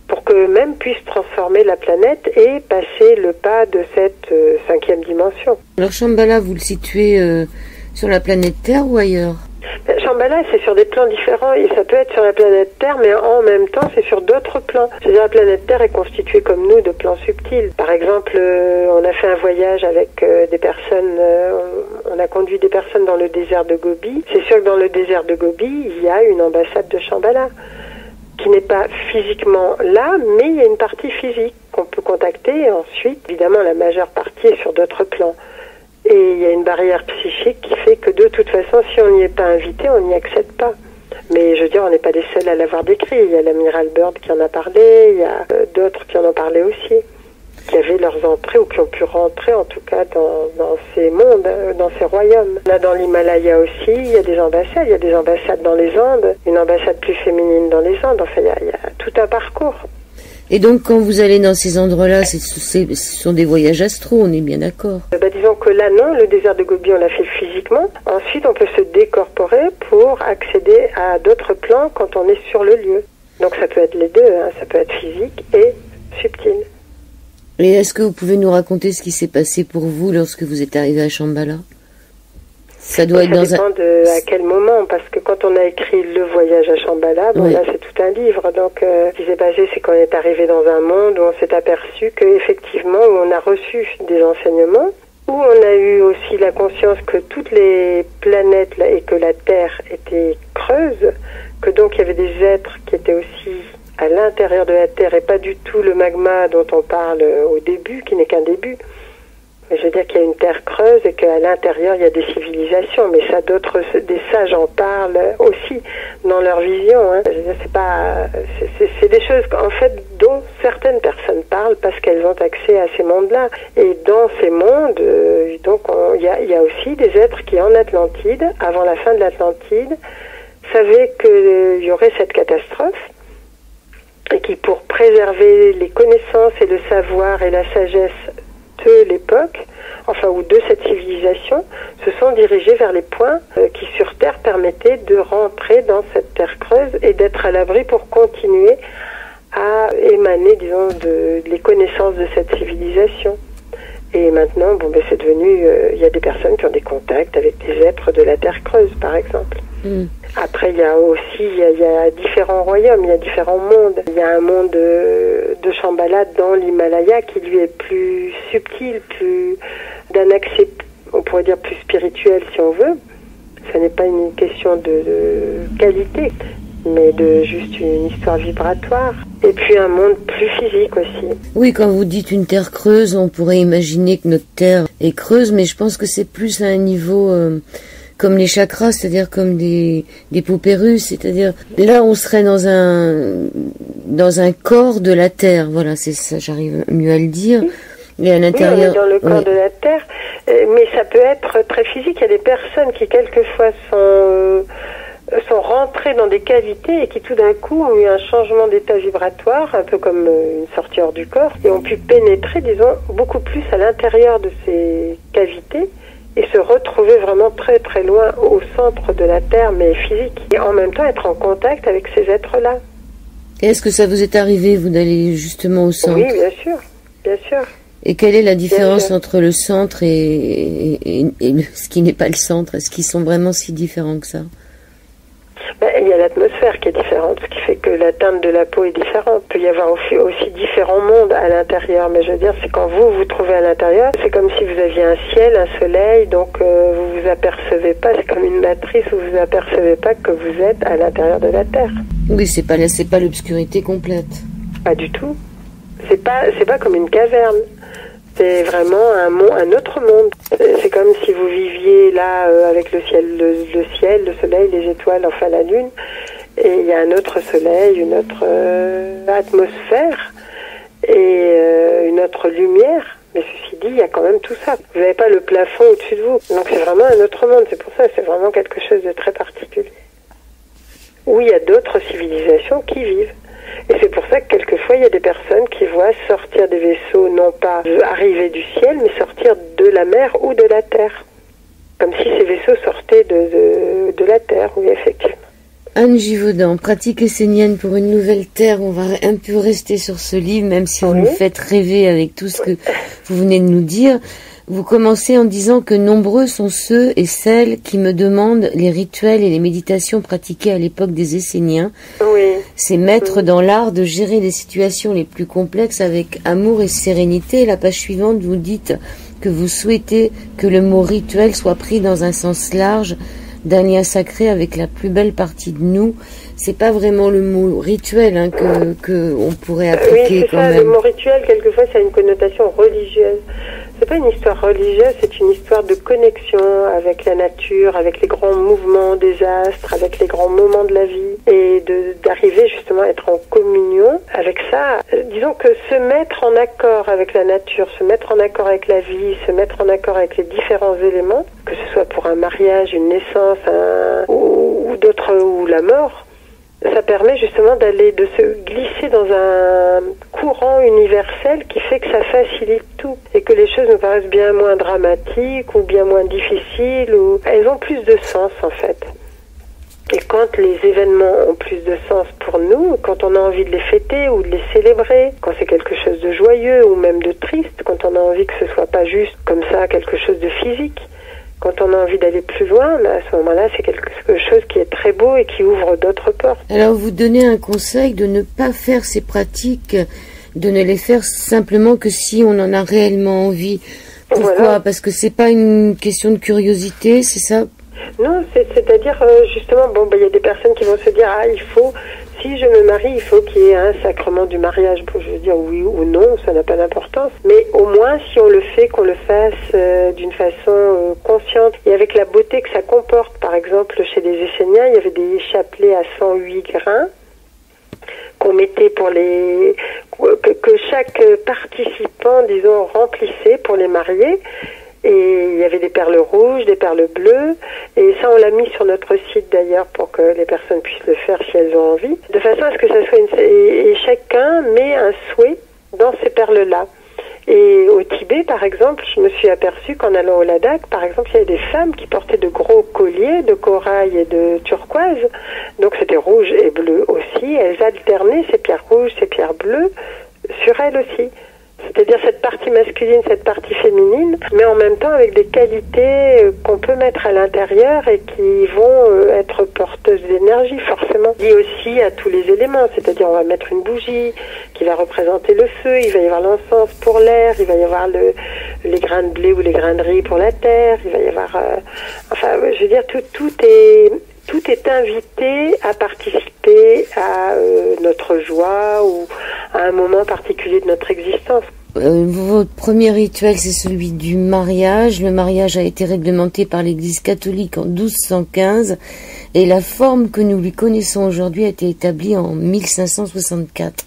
pour qu'eux-mêmes puissent transformer la planète et passer le pas de cette cinquième dimension. Alors Shambhala, vous le situez sur la planète Terre ou ailleurs? Shambhala, c'est sur des plans différents, et ça peut être sur la planète Terre, mais en même temps, c'est sur d'autres plans. C'est-à-dire la planète Terre est constituée comme nous de plans subtils. Par exemple, on a fait un voyage avec des personnes, on a conduit des personnes dans le désert de Gobi. C'est sûr que dans le désert de Gobi, il y a une ambassade de Shambhala, qui n'est pas physiquement là, mais il y a une partie physique qu'on peut contacter, et ensuite, évidemment, la majeure partie est sur d'autres plans. Et il y a une barrière psychique qui fait que de toute façon, si on n'y est pas invité, on n'y accède pas. Mais je veux dire, on n'est pas les seuls à l'avoir décrit. Il y a l'amiral Byrd qui en a parlé, il y a d'autres qui en ont parlé aussi, qui avaient leurs entrées ou qui ont pu rentrer en tout cas dans ces mondes, dans ces royaumes. Là, dans l'Himalaya aussi, il y a des ambassades. Il y a des ambassades dans les Andes, une ambassade plus féminine dans les Andes. Enfin, il y a tout un parcours. Et donc, quand vous allez dans ces endroits-là, ce sont des voyages astro, on est bien d'accord. Disons que là, non, le désert de Gobi, on l'a fait physiquement. Ensuite, on peut se décorporer pour accéder à d'autres plans quand on est sur le lieu. Donc, ça peut être les deux, hein. Ça peut être physique et subtil. Et est-ce que vous pouvez nous raconter ce qui s'est passé pour vous lorsque vous êtes arrivé à Shambhala? Ça doit être dans dépend à quel moment, parce que quand on a écrit Le voyage à Shambhala, bon, là c'est tout un livre. Donc ce qui s'est passé, c'est qu'on est arrivé dans un monde où on s'est aperçu qu'effectivement, où on a reçu des enseignements, où on a eu aussi la conscience que toutes les planètes là, et que la Terre était creuse, que donc il y avait des êtres qui étaient aussi à l'intérieur de la Terre et pas du tout le magma dont on parle au début, qui n'est qu'un début. Mais je veux dire qu'il y a une terre creuse et qu'à l'intérieur il y a des civilisations, mais ça des sages en parlent aussi dans leur vision. Hein. Je veux dire, c'est des choses en fait dont certaines personnes parlent parce qu'elles ont accès à ces mondes-là. Et dans ces mondes, donc il y a aussi des êtres qui en Atlantide, avant la fin de l'Atlantide, savaient qu'il y aurait cette catastrophe. Et qui, pour préserver les connaissances et le savoir et la sagesse de l'époque, enfin, ou de cette civilisation, se sont dirigés vers les points qui, sur Terre, permettaient de rentrer dans cette terre creuse et d'être à l'abri pour continuer à émaner, disons, les connaissances de cette civilisation. Et maintenant, bon, ben, c'est devenu... Il y a des personnes qui ont des contacts avec des êtres de la terre creuse, par exemple. Après, il y a aussi il y a différents royaumes, il y a différents mondes. Il y a un monde de Shambhala dans l'Himalaya qui lui est plus subtil, plus d'un accès, on pourrait dire plus spirituel si on veut. Ce n'est pas une question de qualité, mais de juste une histoire vibratoire. Et puis un monde plus physique aussi. Oui, quand vous dites une terre creuse, on pourrait imaginer que notre terre est creuse, mais je pense que c'est plus à un niveau... comme les chakras, c'est-à-dire comme des poupées russes, c'est-à-dire là on serait dans un corps de la terre, voilà, c'est ça, j'arrive mieux à le dire. Et à l'intérieur, oui, on est dans le corps de la terre, mais ça peut être très physique. Il y a des personnes qui quelquefois sont rentrées dans des cavités et qui tout d'un coup ont eu un changement d'état vibratoire, un peu comme une sortie hors du corps, et ont pu pénétrer, disons, beaucoup plus à l'intérieur de ces cavités et se retrouver vraiment très très loin au centre de la Terre, mais physique, et en même temps être en contact avec ces êtres-là. Et est-ce que ça vous est arrivé, vous, d'aller justement au centre? Oui, bien sûr, bien sûr. Et quelle est la différence entre le centre et ce qui n'est pas le centre? Est-ce qu'ils sont vraiment si différents que ça? Il y a l'atmosphère qui est différente, ce qui fait que la teinte de la peau est différente. Il peut y avoir aussi différents mondes à l'intérieur, mais je veux dire, c'est quand vous vous trouvez à l'intérieur, c'est comme si vous aviez un ciel, un soleil, donc vous vous apercevez pas, c'est comme une matrice où vous apercevez pas que vous êtes à l'intérieur de la Terre. Oui, c'est pas l'obscurité complète. Pas du tout. C'est pas comme une caverne. C'est vraiment un autre monde. C'est comme si vous viviez là avec le ciel, le soleil, les étoiles, enfin la lune, et il y a un autre soleil, une autre atmosphère et une autre lumière. Mais ceci dit, il y a quand même tout ça. Vous n'avez pas le plafond au-dessus de vous. Donc c'est vraiment un autre monde. C'est pour ça que c'est vraiment quelque chose de très particulier. Où il y a d'autres civilisations qui vivent. Et c'est pour ça que quelquefois il y a des personnes qui voient sortir des vaisseaux, non pas arriver du ciel, mais sortir de la mer ou de la terre. Comme si ces vaisseaux sortaient de la terre, oui, effectivement. Anne Givaudan, pratique essénienne pour une nouvelle terre. On va un peu rester sur ce livre, même si vous nous faites rêver avec tout ce que vous venez de nous dire. Vous commencez en disant que nombreux sont ceux et celles qui me demandent les rituels et les méditations pratiquées à l'époque des Esséniens. Oui. C'est maître dans l'art de gérer les situations les plus complexes avec amour et sérénité. La page suivante, vous dites que vous souhaitez que le mot rituel soit pris dans un sens large, d'un lien sacré avec la plus belle partie de nous. C'est pas vraiment le mot rituel hein, que on pourrait appliquer oui, c'est quand ça, même. Le mot rituel, quelquefois, ça a une connotation religieuse. C'est pas une histoire religieuse, c'est une histoire de connexion avec la nature, avec les grands mouvements des astres, avec les grands moments de la vie, et d'arriver justement à être en communion avec ça. Disons que se mettre en accord avec la nature, se mettre en accord avec la vie, se mettre en accord avec les différents éléments, que ce soit pour un mariage, une naissance, ou d'autres, ou la mort, ça permet justement de se glisser dans un courant universel qui fait que ça facilite tout et que les choses nous paraissent bien moins dramatiques ou bien moins difficiles, ou elles ont plus de sens en fait. Et quand les événements ont plus de sens pour nous, quand on a envie de les fêter ou de les célébrer, quand c'est quelque chose de joyeux ou même de triste, quand on a envie que ce soit pas juste comme ça quelque chose de physique, quand on a envie d'aller plus loin, à ce moment-là, c'est quelque chose qui est très beau et qui ouvre d'autres portes. Alors, vous donnez un conseil de ne pas faire ces pratiques, de ne les faire simplement que si on en a réellement envie. Pourquoi? Voilà. Parce que c'est pas une question de curiosité, c'est ça? Non, c'est-à-dire, justement, y a des personnes qui vont se dire, il faut... Si je me marie, il faut qu'il y ait un sacrement du mariage. Je veux dire oui ou non, ça n'a pas d'importance. Mais au moins, si on le fait, qu'on le fasse d'une façon consciente et avec la beauté que ça comporte. Par exemple, chez les Esséniens, il y avait des chapelets à 108 grains qu'on mettait pour les... que chaque participant, disons, remplissait pour les mariés. Et il y avait des perles rouges, des perles bleues, et ça on l'a mis sur notre site d'ailleurs pour que les personnes puissent le faire si elles ont envie, de façon à ce que ça soit et chacun met un souhait dans ces perles-là. Et au Tibet, par exemple, je me suis aperçue qu'en allant au Ladakh, par exemple, il y avait des femmes qui portaient de gros colliers de corail et de turquoise, donc c'était rouge et bleu aussi, elles alternaient ces pierres rouges, ces pierres bleues sur elles aussi. C'est-à-dire cette partie masculine, cette partie féminine, mais en même temps avec des qualités qu'on peut mettre à l'intérieur et qui vont être porteuses d'énergie, forcément. Liées aussi à tous les éléments, c'est-à-dire on va mettre une bougie qui va représenter le feu, il va y avoir l'encens pour l'air, il va y avoir les grains de blé ou les grains de riz pour la terre, il va y avoir... je veux dire, tout est invité à participer à notre joie ou à un moment particulier de notre existence. Votre premier rituel, c'est celui du mariage. Le mariage a été réglementé par l'Église catholique en 1215 et la forme que nous lui connaissons aujourd'hui a été établie en 1564.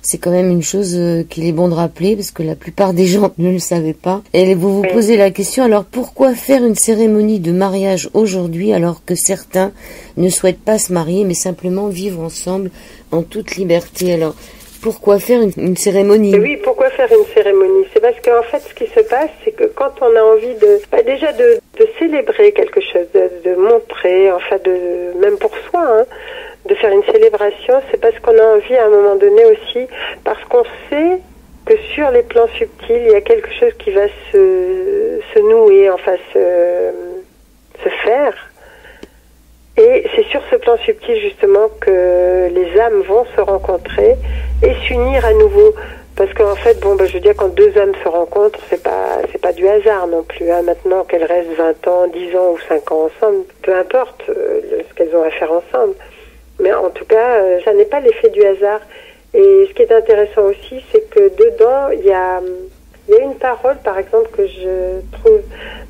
C'est quand même une chose qu'il est bon de rappeler parce que la plupart des gens ne le savaient pas. Et vous vous posez la question, alors pourquoi faire une cérémonie de mariage aujourd'hui alors que certains ne souhaitent pas se marier mais simplement vivre ensemble en toute liberté? Alors pourquoi faire une cérémonie? Oui, pourquoi faire une cérémonie? C'est parce qu'en fait ce qui se passe, c'est que quand on a envie déjà de célébrer quelque chose, de montrer, même pour soi, de faire une célébration, c'est parce qu'on a envie à un moment donné aussi, parce qu'on sait que sur les plans subtils, il y a quelque chose qui va se nouer, se faire. Et c'est sur ce plan subtil justement que les âmes vont se rencontrer et s'unir à nouveau. Parce qu'en fait, je veux dire, quand deux âmes se rencontrent, c'est pas du hasard non plus. Maintenant qu'elles restent 20 ans, 10 ans ou 5 ans ensemble, peu importe ce qu'elles ont à faire ensemble. Mais en tout cas, ça n'est pas l'effet du hasard. Et ce qui est intéressant aussi, c'est que dedans, il y a une parole, par exemple, que je trouve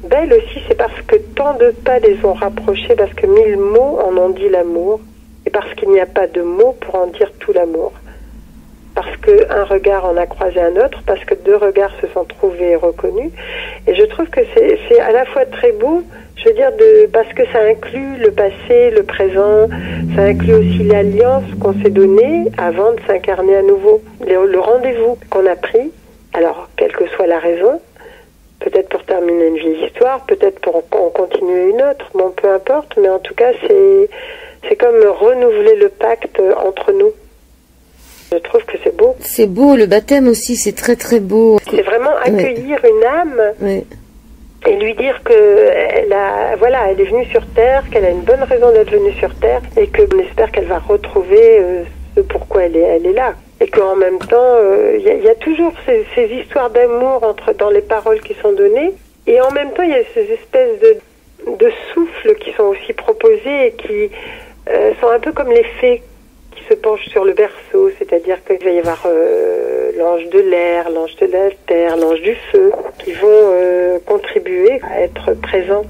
belle aussi, c'est parce que tant de pas les ont rapprochés, parce que 1000 mots en ont dit l'amour, et parce qu'il n'y a pas de mots pour en dire tout l'amour. Parce qu'un regard en a croisé un autre, parce que deux regards se sont trouvés et reconnus. Et je trouve que c'est à la fois très beau, je veux dire, parce que ça inclut le passé, le présent, ça inclut aussi l'alliance qu'on s'est donnée avant de s'incarner à nouveau. Le rendez-vous qu'on a pris, alors quelle que soit la raison, peut-être pour terminer une vieille histoire, peut-être pour en continuer une autre, peu importe, mais en tout cas c'est comme renouveler le pacte entre nous. Je trouve que c'est beau. C'est beau, le baptême aussi, c'est très très beau. C'est vraiment accueillir une âme et lui dire que elle est venue sur Terre, qu'elle a une bonne raison d'être venue sur Terre et qu'on espère qu'elle va retrouver ce pourquoi elle est là. Et qu'en même temps, il y a toujours ces histoires d'amour dans les paroles qui sont données. Et en même temps, il y a ces espèces de souffles qui sont aussi proposés et qui sont un peu comme les fées qui se se penche sur le berceau, c'est-à-dire qu'il va y avoir l'ange de l'air, l'ange de la terre, l'ange du feu, qui vont contribuer à être présents.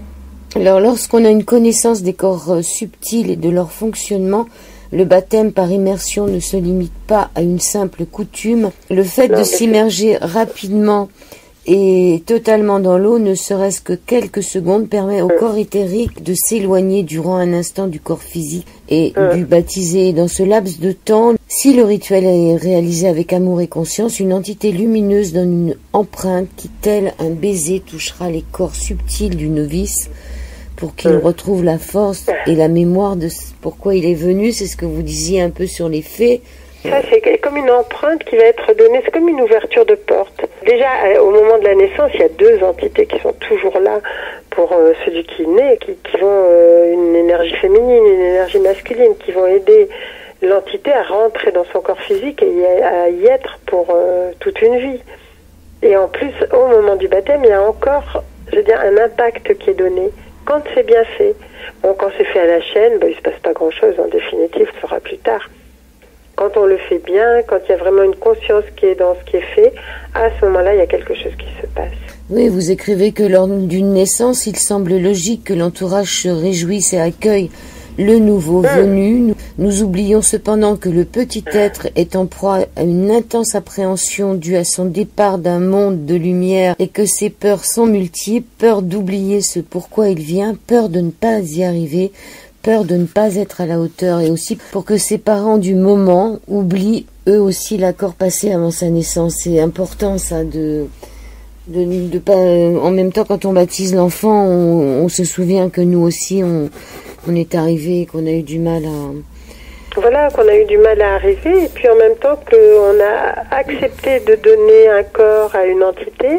Alors, lorsqu'on a une connaissance des corps subtils et de leur fonctionnement, le baptême par immersion ne se limite pas à une simple coutume. Le fait de s'immerger rapidement et totalement dans l'eau, ne serait-ce que quelques secondes, permet au corps éthérique de s'éloigner durant un instant du corps physique et du baptisé. Dans ce laps de temps, si le rituel est réalisé avec amour et conscience, une entité lumineuse donne une empreinte qui, tel un baiser, touchera les corps subtils du novice pour qu'il retrouve la force et la mémoire de pourquoi il est venu. C'est ce que vous disiez un peu sur les faits. Ça, c'est comme une empreinte qui va être donnée, c'est comme une ouverture de porte. Déjà, au moment de la naissance, il y a deux entités qui sont toujours là pour celui qui naît, qui vont, une énergie féminine, une énergie masculine, qui vont aider l'entité à rentrer dans son corps physique et à y être pour toute une vie. Et en plus, au moment du baptême, il y a encore, je veux dire, un impact qui est donné. Quand c'est bien fait. Bon, quand c'est fait à la chaîne, il se passe pas grand-chose, en définitive, ça sera plus tard. Quand on le fait bien, quand il y a vraiment une conscience qui est dans ce qui est fait, à ce moment-là, il y a quelque chose qui se passe. Oui, vous écrivez que lors d'une naissance, il semble logique que l'entourage se réjouisse et accueille le nouveau venu. Nous oublions cependant que le petit être est en proie à une intense appréhension due à son départ d'un monde de lumière et que ses peurs sont multiples, peur d'oublier ce pourquoi il vient, peur de ne pas y arriver, peur de ne pas être à la hauteur et aussi pour que ses parents du moment oublient eux aussi l'accord passé avant sa naissance. C'est important ça de pas, en même temps quand on baptise l'enfant, on se souvient que nous aussi on est arrivé, qu'on a eu du mal à... Voilà, qu'on a eu du mal à arriver, et puis en même temps qu'on a accepté de donner un corps à une entité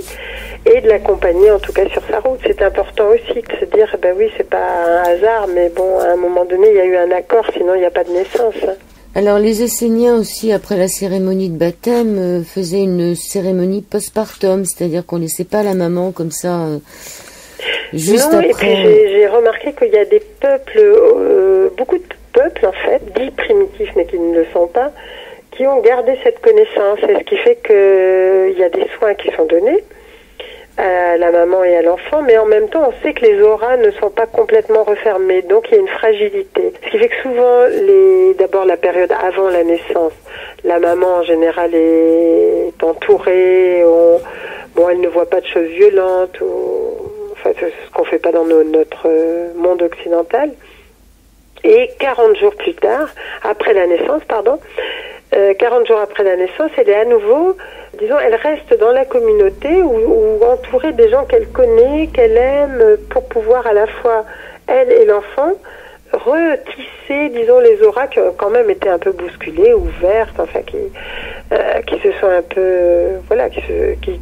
et de l'accompagner en tout cas sur sa route. C'est important aussi de se dire, oui, c'est pas un hasard, mais bon, à un moment donné, il y a eu un accord, sinon il n'y a pas de naissance. Alors les Esséniens aussi, après la cérémonie de baptême, faisaient une cérémonie postpartum, c'est-à-dire qu'on laissait pas la maman comme ça... Juste non, après... et puis j'ai remarqué qu'il y a des peuples, beaucoup de peuples en fait, dits primitifs mais qui ne le sont pas, qui ont gardé cette connaissance. Et ce qui fait qu'il y a des soins qui sont donnés à la maman et à l'enfant, mais en même temps on sait que les auras ne sont pas complètement refermées, donc il y a une fragilité. Ce qui fait que souvent, d'abord la période avant la naissance, la maman en général est entourée, elle ne voit pas de choses violentes, c'est ce qu'on fait pas dans notre monde occidental. Et 40 jours plus tard, après la naissance, 40 jours après la naissance, elle est à nouveau, disons, elle reste dans la communauté ou entourée des gens qu'elle connaît, qu'elle aime, pour pouvoir à la fois, elle et l'enfant, retisser, disons, les auras qui ont quand même été un peu bousculées, ouvertes, enfin, qui se sont un peu,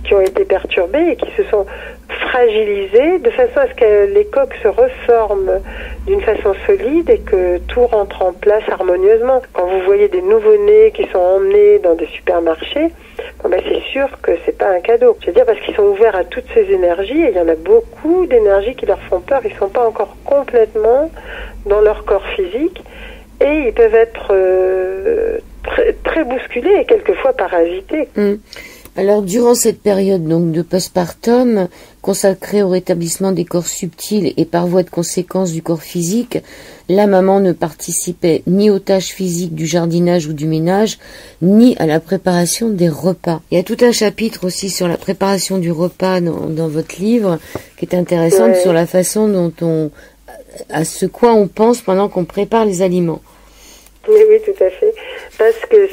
qui ont été perturbées et qui se sont fragilisées de façon à ce que les coques se reforment d'une façon solide et que tout rentre en place harmonieusement. Quand vous voyez des nouveau-nés qui sont emmenés dans des supermarchés, c'est sûr que c'est pas un cadeau. Je veux dire, parce qu'ils sont ouverts à toutes ces énergies et il y en a beaucoup d'énergies qui leur font peur. Ils sont pas encore complètement dans leur corps physique et ils peuvent être très, très bousculés et quelquefois parasités. Alors, durant cette période donc de postpartum, consacrée au rétablissement des corps subtils et par voie de conséquence du corps physique, la maman ne participait ni aux tâches physiques du jardinage ou du ménage, ni à la préparation des repas. Il y a tout un chapitre aussi sur la préparation du repas dans votre livre, qui est intéressante sur la façon dont à ce quoi on pense pendant qu'on prépare les aliments. Oui, tout à fait. Parce que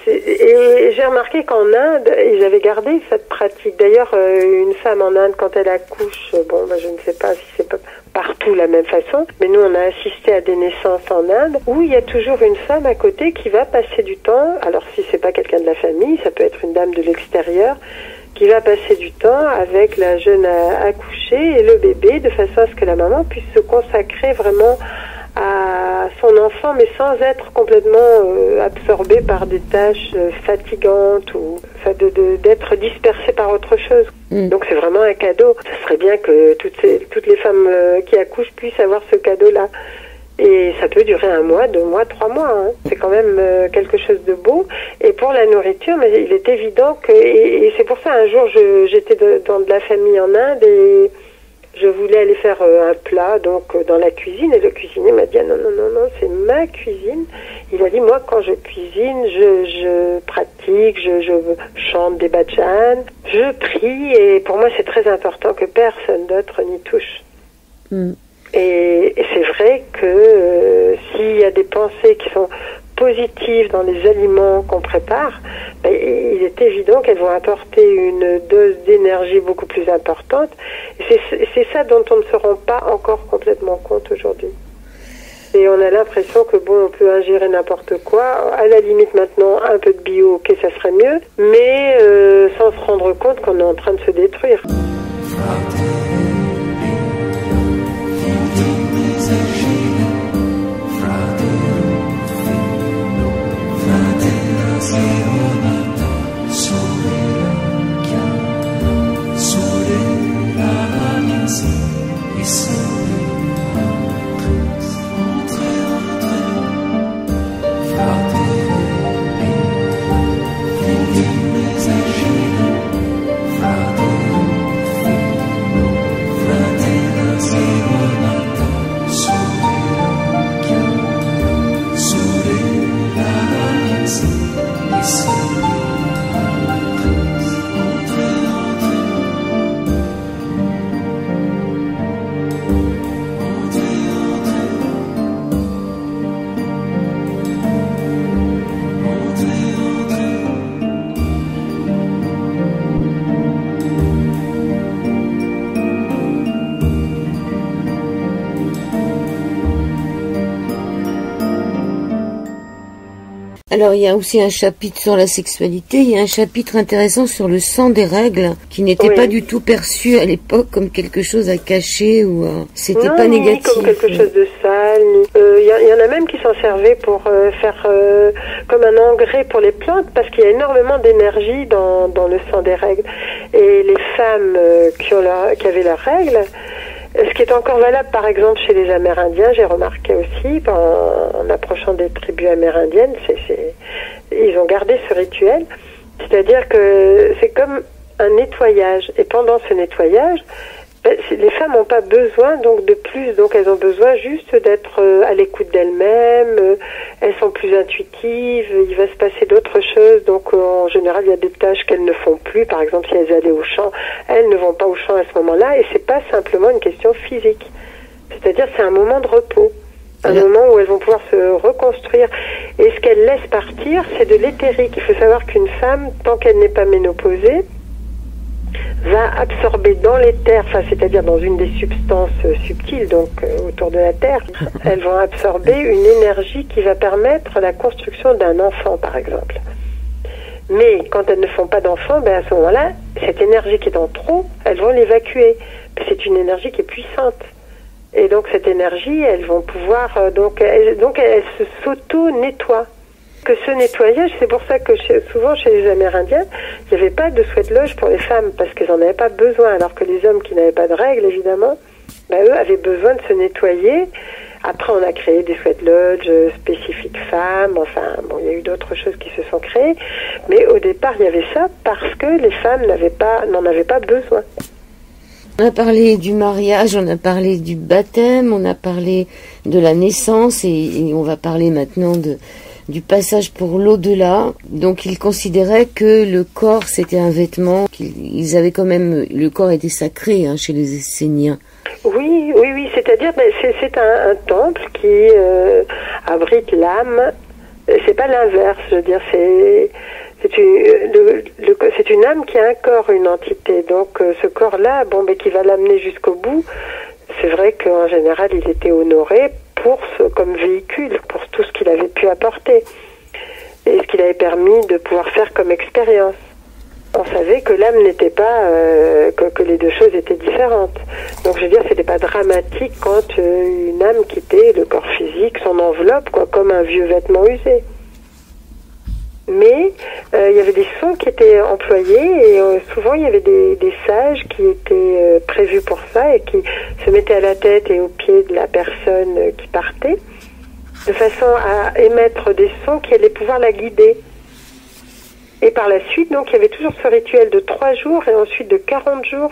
et j'ai remarqué qu'en Inde, ils avaient gardé cette pratique. D'ailleurs, une femme en Inde, quand elle accouche, je ne sais pas si c'est pas partout la même façon, mais nous, on a assisté à des naissances en Inde où il y a toujours une femme à côté qui va passer du temps. Alors, si c'est pas quelqu'un de la famille, ça peut être une dame de l'extérieur qui va passer du temps avec la jeune accouchée et le bébé, de façon à ce que la maman puisse se consacrer vraiment à son enfant, mais sans être complètement absorbée par des tâches fatigantes ou d'être dispersée par autre chose. Donc c'est vraiment un cadeau. Ce serait bien que toutes les femmes qui accouchent puissent avoir ce cadeau-là. Et ça peut durer 1 mois, 2 mois, 3 mois. Hein. C'est quand même quelque chose de beau. Et pour la nourriture, mais il est évident que... Et c'est pour ça, un jour, j'étais dans de la famille en Inde et je voulais aller faire un plat donc dans la cuisine. Et le cuisinier m'a dit, ah, non, non, non, non, c'est ma cuisine. Il a dit, moi, quand je cuisine, je pratique, je chante des bhajans, je prie. Et pour moi, c'est très important que personne d'autre n'y touche. Et c'est vrai que s'il y a des pensées qui sont positives dans les aliments qu'on prépare, ben, il est évident qu'elles vont apporter une dose d'énergie beaucoup plus importante. Et c'est ça dont on ne se rend pas encore complètement compte aujourd'hui. Et on a l'impression que bon, on peut ingérer n'importe quoi. À la limite maintenant, un peu de bio, ok, ça serait mieux, mais sans se rendre compte qu'on est en train de se détruire. Alors, il y a aussi un chapitre sur la sexualité, il y a un chapitre intéressant sur le sang des règles, qui n'était pas du tout perçu à l'époque comme quelque chose à cacher ou c'était pas négatif. Ni comme quelque chose de sale. Il y en a même qui s'en servaient pour faire comme un engrais pour les plantes, parce qu'il y a énormément d'énergie dans le sang des règles. Et les femmes qui avaient leurs règles, ce qui est encore valable, par exemple, chez les Amérindiens, j'ai remarqué aussi, en approchant des tribus amérindiennes, ils ont gardé ce rituel. C'est-à-dire que c'est comme un nettoyage. Et pendant ce nettoyage, les femmes n'ont pas besoin donc de plus. Donc elles ont besoin juste d'être à l'écoute d'elles-mêmes. Elles sont plus intuitives. Il va se passer d'autres choses. Donc en général, il y a des tâches qu'elles ne font plus. Par exemple, si elles allaient au champ, elles ne vont pas au champ à ce moment-là. Et c'est pas simplement une question physique. C'est-à-dire, c'est un moment de repos. Un moment où elles vont pouvoir se reconstruire. Et ce qu'elles laissent partir, c'est de l'éthérique. Il faut savoir qu'une femme, tant qu'elle n'est pas ménopausée, va absorber dans l'éther, c'est-à-dire dans une des substances subtiles, donc autour de la Terre, elles vont absorber une énergie qui va permettre la construction d'un enfant, par exemple. Mais quand elles ne font pas d'enfant, à ce moment-là, cette énergie qui est en trop, elles vont l'évacuer. C'est une énergie qui est puissante. Et donc cette énergie, elles vont pouvoir, elles s'auto-nettoient. Que ce nettoyage, c'est pour ça que souvent chez les Amérindiens, il n'y avait pas de sweat-lodge pour les femmes, parce qu'elles n'en avaient pas besoin, alors que les hommes qui n'avaient pas de règles, évidemment, eux avaient besoin de se nettoyer. Après, on a créé des sweat-lodges spécifiques femmes, il y a eu d'autres choses qui se sont créées, mais au départ, il y avait ça parce que les femmes n'en avaient pas besoin. On a parlé du mariage, on a parlé du baptême, on a parlé de la naissance et on va parler maintenant du passage pour l'au-delà. Donc ils considéraient que le corps c'était un vêtement, qu'ils avaient quand même, le corps était sacré chez les Esséniens. Oui, c'est-à-dire c'est un temple qui abrite l'âme. C'est pas l'inverse, je veux dire, c'est une âme qui a un corps, une entité. Donc ce corps-là, qui va l'amener jusqu'au bout. C'est vrai qu'en général, il était honoré comme véhicule pour tout ce qu'il avait pu apporter et ce qu'il avait permis de pouvoir faire comme expérience. On savait que l'âme n'était pas, que les deux choses étaient différentes. Donc je veux dire, c'était pas dramatique quand une âme quittait le corps physique, son enveloppe, comme un vieux vêtement usé. Mais il y avait des sons qui étaient employés et souvent il y avait des sages qui étaient prévus pour ça et qui se mettaient à la tête et aux pieds de la personne qui partait, de façon à émettre des sons qui allaient pouvoir la guider. Et par la suite, donc, il y avait toujours ce rituel de 3 jours et ensuite de 40 jours,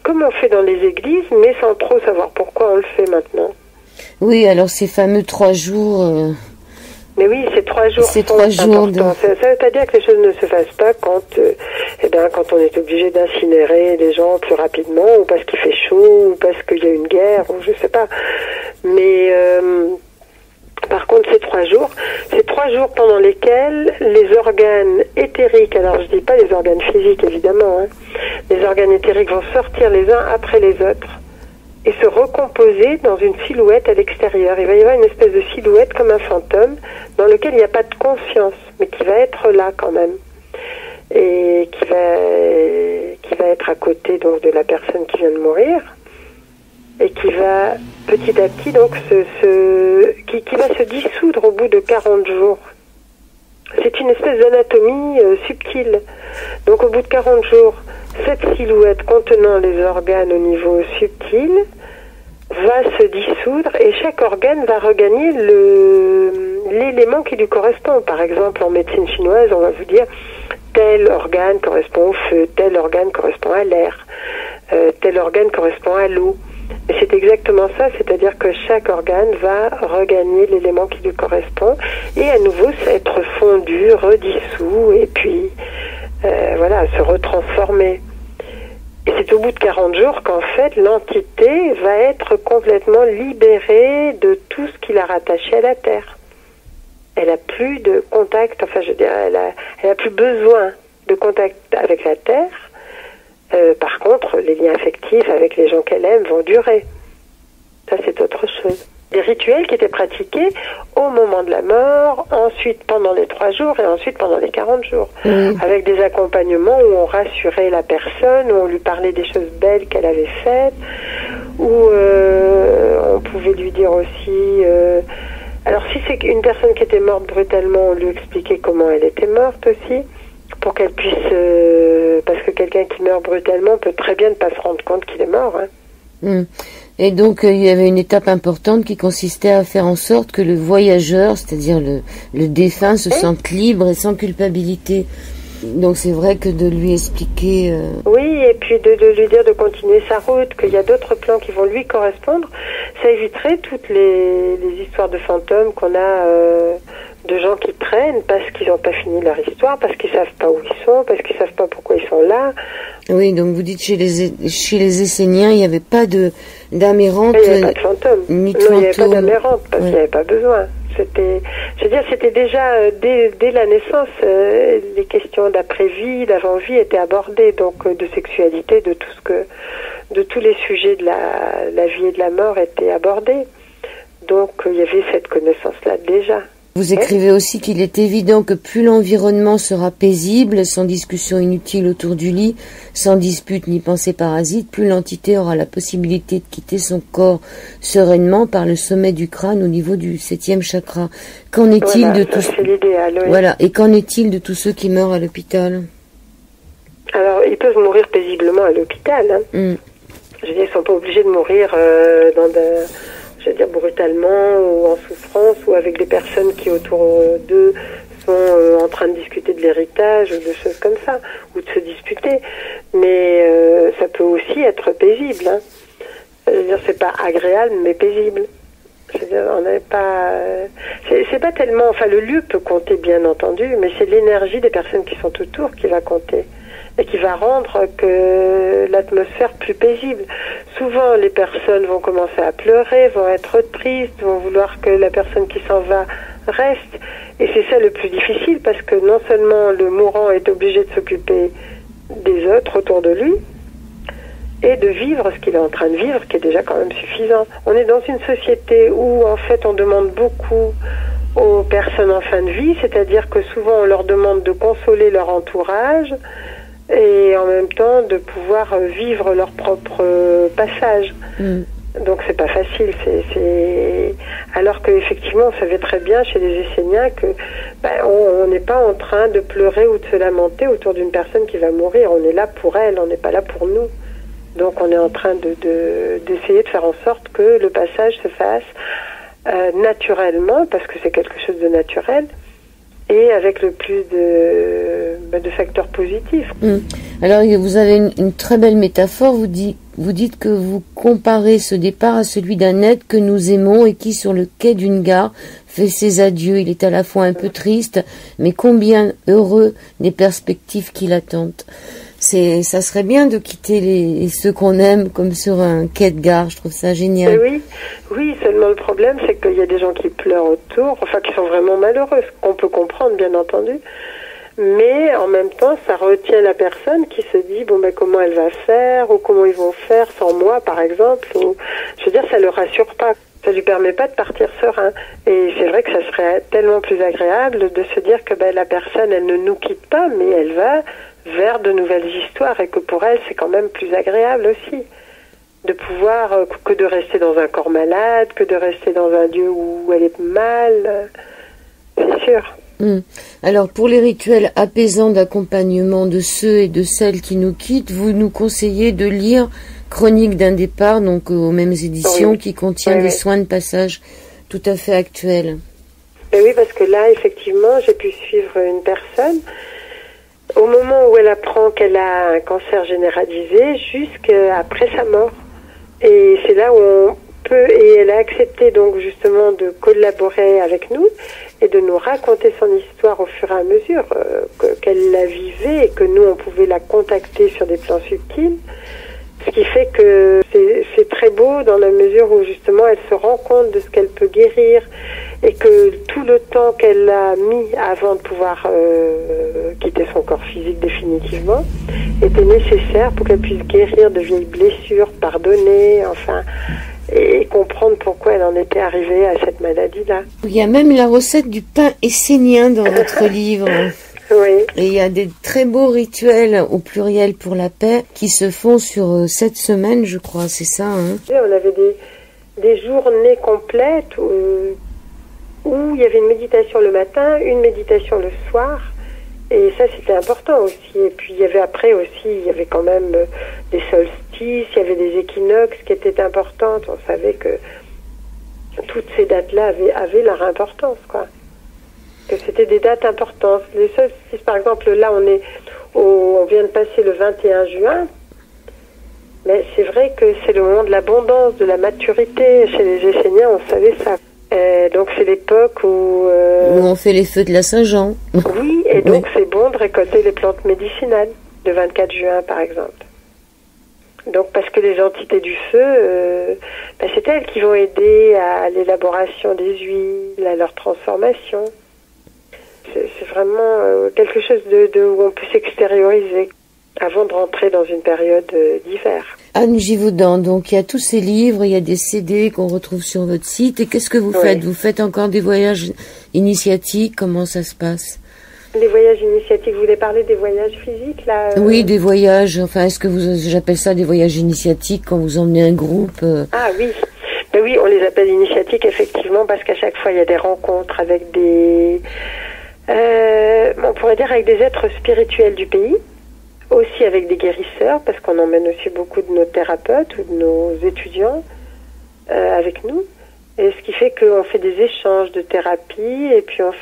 comme on fait dans les églises, mais sans trop savoir pourquoi on le fait maintenant. Oui, alors ces fameux 3 jours... Mais oui, ces 3 jours ces sont 3 jours importants. Ça veut pas dire que les choses ne se fassent pas quand on est obligé d'incinérer les gens plus rapidement, ou parce qu'il fait chaud, ou parce qu'il y a une guerre, ou je sais pas. Mais... par contre, ces 3 jours pendant lesquels les organes éthériques, alors je dis pas les organes physiques évidemment, les organes éthériques vont sortir les uns après les autres et se recomposer dans une silhouette à l'extérieur. Il va y avoir une espèce de silhouette comme un fantôme dans lequel il n'y a pas de conscience, mais qui va être là quand même. Et qui va être à côté donc de la personne qui vient de mourir. Et qui va petit à petit donc qui va se dissoudre au bout de 40 jours. C'est une espèce d'anatomie subtile. Donc au bout de 40 jours, cette silhouette contenant les organes au niveau subtil va se dissoudre et chaque organe va regagner l'élément qui lui correspond. Par exemple, en médecine chinoise, on va vous dire tel organe correspond au feu, tel organe correspond à l'air, tel organe correspond à l'eau. Et c'est exactement ça, c'est-à-dire que chaque organe va regagner l'élément qui lui correspond et à nouveau être fondu, redissous et puis se retransformer. Et c'est au bout de 40 jours qu'en fait l'entité va être complètement libérée de tout ce qui l'a rattaché à la Terre. Elle a plus de contact, elle a plus besoin de contact avec la Terre. Par contre, les liens affectifs avec les gens qu'elle aime vont durer. Ça, c'est autre chose. Des rituels qui étaient pratiqués au moment de la mort, ensuite pendant les 3 jours et ensuite pendant les 40 jours. Avec des accompagnements où on rassurait la personne, où on lui parlait des choses belles qu'elle avait faites, où on pouvait lui dire aussi... alors si c'est une personne qui était morte brutalement, on lui expliquait comment elle était morte aussi, pour qu'elle puisse... parce que quelqu'un qui meurt brutalement peut très bien ne pas se rendre compte qu'il est mort. Et donc il y avait une étape importante qui consistait à faire en sorte que le voyageur, c'est-à-dire le défunt, se sente libre et sans culpabilité. Donc c'est vrai que de lui expliquer... Oui, et puis de lui dire de continuer sa route, qu'il y a d'autres plans qui vont lui correspondre, ça éviterait toutes les histoires de fantômes qu'on a... de gens qui traînent parce qu'ils n'ont pas fini leur histoire, parce qu'ils savent pas où ils sont, parce qu'ils savent pas pourquoi ils sont là. Oui, donc vous dites chez les Esséniens, il n'y avait pas d'âme errante. Il n'y avait pas de fantôme. Ni de non, il n'y avait pas fantôme. d'âme errante parce qu'il n'y avait pas besoin. C'était déjà dès la naissance, les questions d'après-vie, d'avant-vie étaient abordées, donc de sexualité, de tous les sujets de la vie et de la mort étaient abordés. Donc il y avait cette connaissance-là déjà. Vous écrivez aussi qu'il est évident que plus l'environnement sera paisible, sans discussion inutile autour du lit, sans dispute ni pensée parasite, plus l'entité aura la possibilité de quitter son corps sereinement par le sommet du crâne au niveau du 7e chakra. Qu'en est-il de tous... c'est l'idéal, oui. Voilà. Et qu'en est-il de tous ceux qui meurent à l'hôpital? Alors, ils peuvent mourir paisiblement à l'hôpital. Je veux dire, ils ne sont pas obligés de mourir brutalement ou en souffrance ou avec des personnes qui autour d'eux sont en train de discuter de l'héritage ou de choses comme ça, ou de se disputer. Mais ça peut aussi être paisible. Je veux dire, c'est pas agréable, mais paisible. Je veux dire, on n'est pas... c'est pas tellement... Enfin, le lieu peut compter, bien entendu, mais c'est l'énergie des personnes qui sont autour qui va compter. Et qui va rendre que l'atmosphère plus paisible. Souvent, les personnes vont commencer à pleurer, vont être tristes, vont vouloir que la personne qui s'en va reste. Et c'est ça le plus difficile, parce que non seulement le mourant est obligé de s'occuper des autres autour de lui, et de vivre ce qu'il est en train de vivre, qui est déjà quand même suffisant. On est dans une société où, en fait, on demande beaucoup aux personnes en fin de vie, c'est-à-dire que souvent, on leur demande de consoler leur entourage, et en même temps de pouvoir vivre leur propre passage. Donc c'est pas facile. Alors qu'effectivement, on savait très bien chez les Esséniens que on n'est pas en train de pleurer ou de se lamenter autour d'une personne qui va mourir. On est là pour elle, on n'est pas là pour nous. Donc on est en train d'essayer de faire en sorte que le passage se fasse naturellement, parce que c'est quelque chose de naturel, et avec le plus de facteurs positifs. Alors vous avez une très belle métaphore, vous dites que vous comparez ce départ à celui d'un être que nous aimons et qui, sur le quai d'une gare, fait ses adieux. Il est à la fois un peu triste, mais combien heureux des perspectives qui l'attendent. Ça serait bien de quitter ceux qu'on aime comme sur un quai de gare, je trouve ça génial. Oui, seulement le problème c'est qu'il y a des gens qui pleurent autour, enfin qui sont vraiment malheureux, ce qu'on peut comprendre bien entendu, mais en même temps ça retient la personne qui se dit comment elle va faire, ou comment ils vont faire sans moi par exemple, ou je veux dire ça le rassure pas, ça lui permet pas de partir serein, et c'est vrai que ça serait tellement plus agréable de se dire que la personne elle ne nous quitte pas, mais elle va vers de nouvelles histoires, et que pour elle c'est quand même plus agréable aussi de pouvoir que de rester dans un corps malade, que de rester dans un lieu où elle est mal, c'est sûr. Alors pour les rituels apaisants d'accompagnement de ceux et de celles qui nous quittent, vous nous conseillez de lire Chronique d'un départ, donc aux mêmes éditions, qui contient des soins de passage tout à fait actuels. Oui, parce que là effectivement j'ai pu suivre une personne au moment où elle apprend qu'elle a un cancer généralisé jusqu'après sa mort. Et c'est là où on peut, et elle a accepté donc justement de collaborer avec nous et de nous raconter son histoire au fur et à mesure qu'elle la vivait, et que nous on pouvait la contacter sur des plans subtils. Ce qui fait que c'est très beau dans la mesure où justement elle se rend compte de ce qu'elle peut guérir, et que tout le temps qu'elle a mis avant de pouvoir quitter son corps physique définitivement était nécessaire pour qu'elle puisse guérir de vieilles blessures, pardonner, enfin, et comprendre pourquoi elle en était arrivée à cette maladie-là. Il y a même la recette du pain essénien dans votre livre. Oui. Et il y a des très beaux rituels au pluriel pour la paix qui se font sur 7 semaines, je crois, c'est ça, hein? On avait des journées complètes où il y avait une méditation le matin, une méditation le soir, et ça c'était important aussi. Et puis il y avait quand même des solstices, il y avait des équinoxes qui étaient importantes. On savait que toutes ces dates-là avaient leur importance, quoi. Que c'était des dates importantes. Les solstices, par exemple, là on vient de passer le 21 juin, mais c'est vrai que c'est le moment de l'abondance, de la maturité. Chez les Esséniens, on savait ça. Donc c'est l'époque où on fait les feux de la Saint-Jean. Oui, et donc c'est bon de récolter les plantes médicinales, le 24 juin par exemple. Donc parce que les entités du feu, c'est elles qui vont aider à l'élaboration des huiles, à leur transformation. C'est vraiment quelque chose où on peut s'extérioriser avant de rentrer dans une période d'hiver. Anne Givaudan, donc il y a tous ces livres, il y a des CD qu'on retrouve sur votre site. Et qu'est-ce que vous faites? Vous faites encore des voyages initiatiques? Comment ça se passe? Les voyages initiatiques, vous voulez parler des voyages physiques là Oui, des voyages, enfin est-ce que j'appelle ça des voyages initiatiques quand vous emmenez un groupe Ah oui, ben oui, on les appelle initiatiques effectivement parce qu'à chaque fois il y a des rencontres avec on pourrait dire avec des êtres spirituels du pays, aussi avec des guérisseurs, parce qu'on emmène aussi beaucoup de nos thérapeutes ou de nos étudiants avec nous. Et ce qui fait qu'on fait des échanges de thérapie, et puis on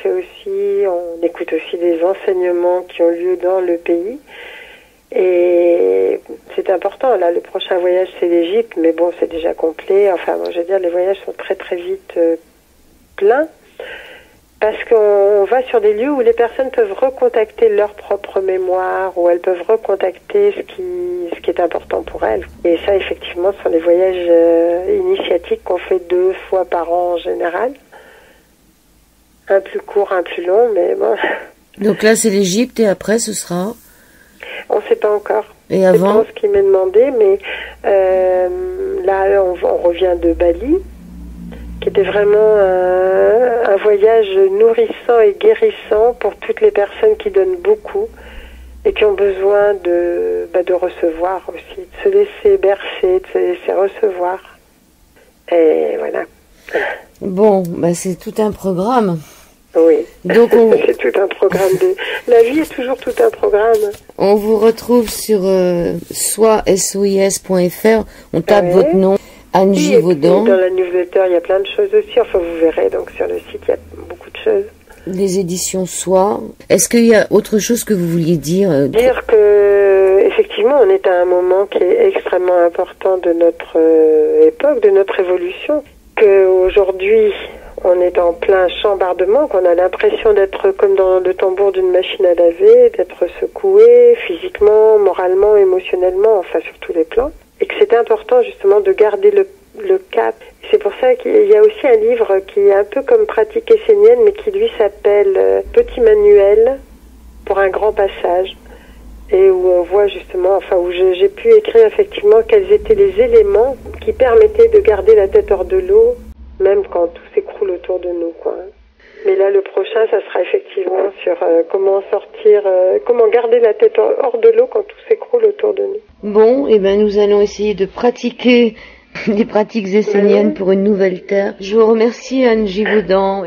écoute aussi des enseignements qui ont lieu dans le pays. Et c'est important, là, le prochain voyage c'est l'Égypte, mais bon, c'est déjà complet. Enfin, je veux dire, les voyages sont très très vite pleins. Parce qu'on va sur des lieux où les personnes peuvent recontacter leur propre mémoire, où elles peuvent recontacter ce qui est important pour elles. Et ça, effectivement, ce sont des voyages initiatiques qu'on fait 2 fois par an en général. Un plus court, un plus long, mais bon. Donc là, c'est l'Égypte, et après, ce sera? On ne sait pas encore. Et avant? C'est pas ce qui m'est demandé, mais là, on revient de Bali, qui était vraiment un voyage nourrissant et guérissant pour toutes les personnes qui donnent beaucoup et qui ont besoin de recevoir aussi, de se laisser bercer, de se laisser recevoir. Et voilà. Bon, bah c'est tout un programme. Oui. Donc c'est tout un programme. La vie est toujours tout un programme. On vous retrouve sur sois.fr. On tape votre nom, Anne Givaudan. Dans la newsletter, il y a plein de choses aussi. Enfin, vous verrez. Donc sur le site, il y a beaucoup de choses. Les éditions Soi. Est-ce qu'il y a autre chose que vous vouliez dire Dire que effectivement, on est à un moment qui est extrêmement important de notre époque, de notre évolution. Qu'aujourd'hui, on est en plein chambardement, qu'on a l'impression d'être comme dans le tambour d'une machine à laver, d'être secoué physiquement, moralement, émotionnellement, enfin sur tous les plans. Et que c'est important justement de garder le cap. C'est pour ça qu'il y a aussi un livre qui est un peu comme Pratique essénienne, mais qui lui s'appelle Petit manuel pour un grand passage. Et où on voit justement, enfin où j'ai pu écrire effectivement quels étaient les éléments qui permettaient de garder la tête hors de l'eau, même quand tout s'écroule autour de nous, quoi. Mais là, le prochain, ça sera effectivement sur comment sortir, comment garder la tête hors de l'eau quand tout s'écroule autour de nous. Bon, et ben nous allons essayer de pratiquer les pratiques esséniennes pour une nouvelle terre. Je vous remercie, Anne Givaudan.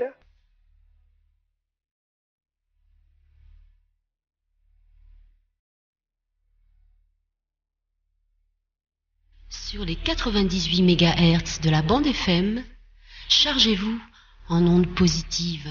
Sur les 98 MHz de la bande FM, chargez-vous en ondes positives.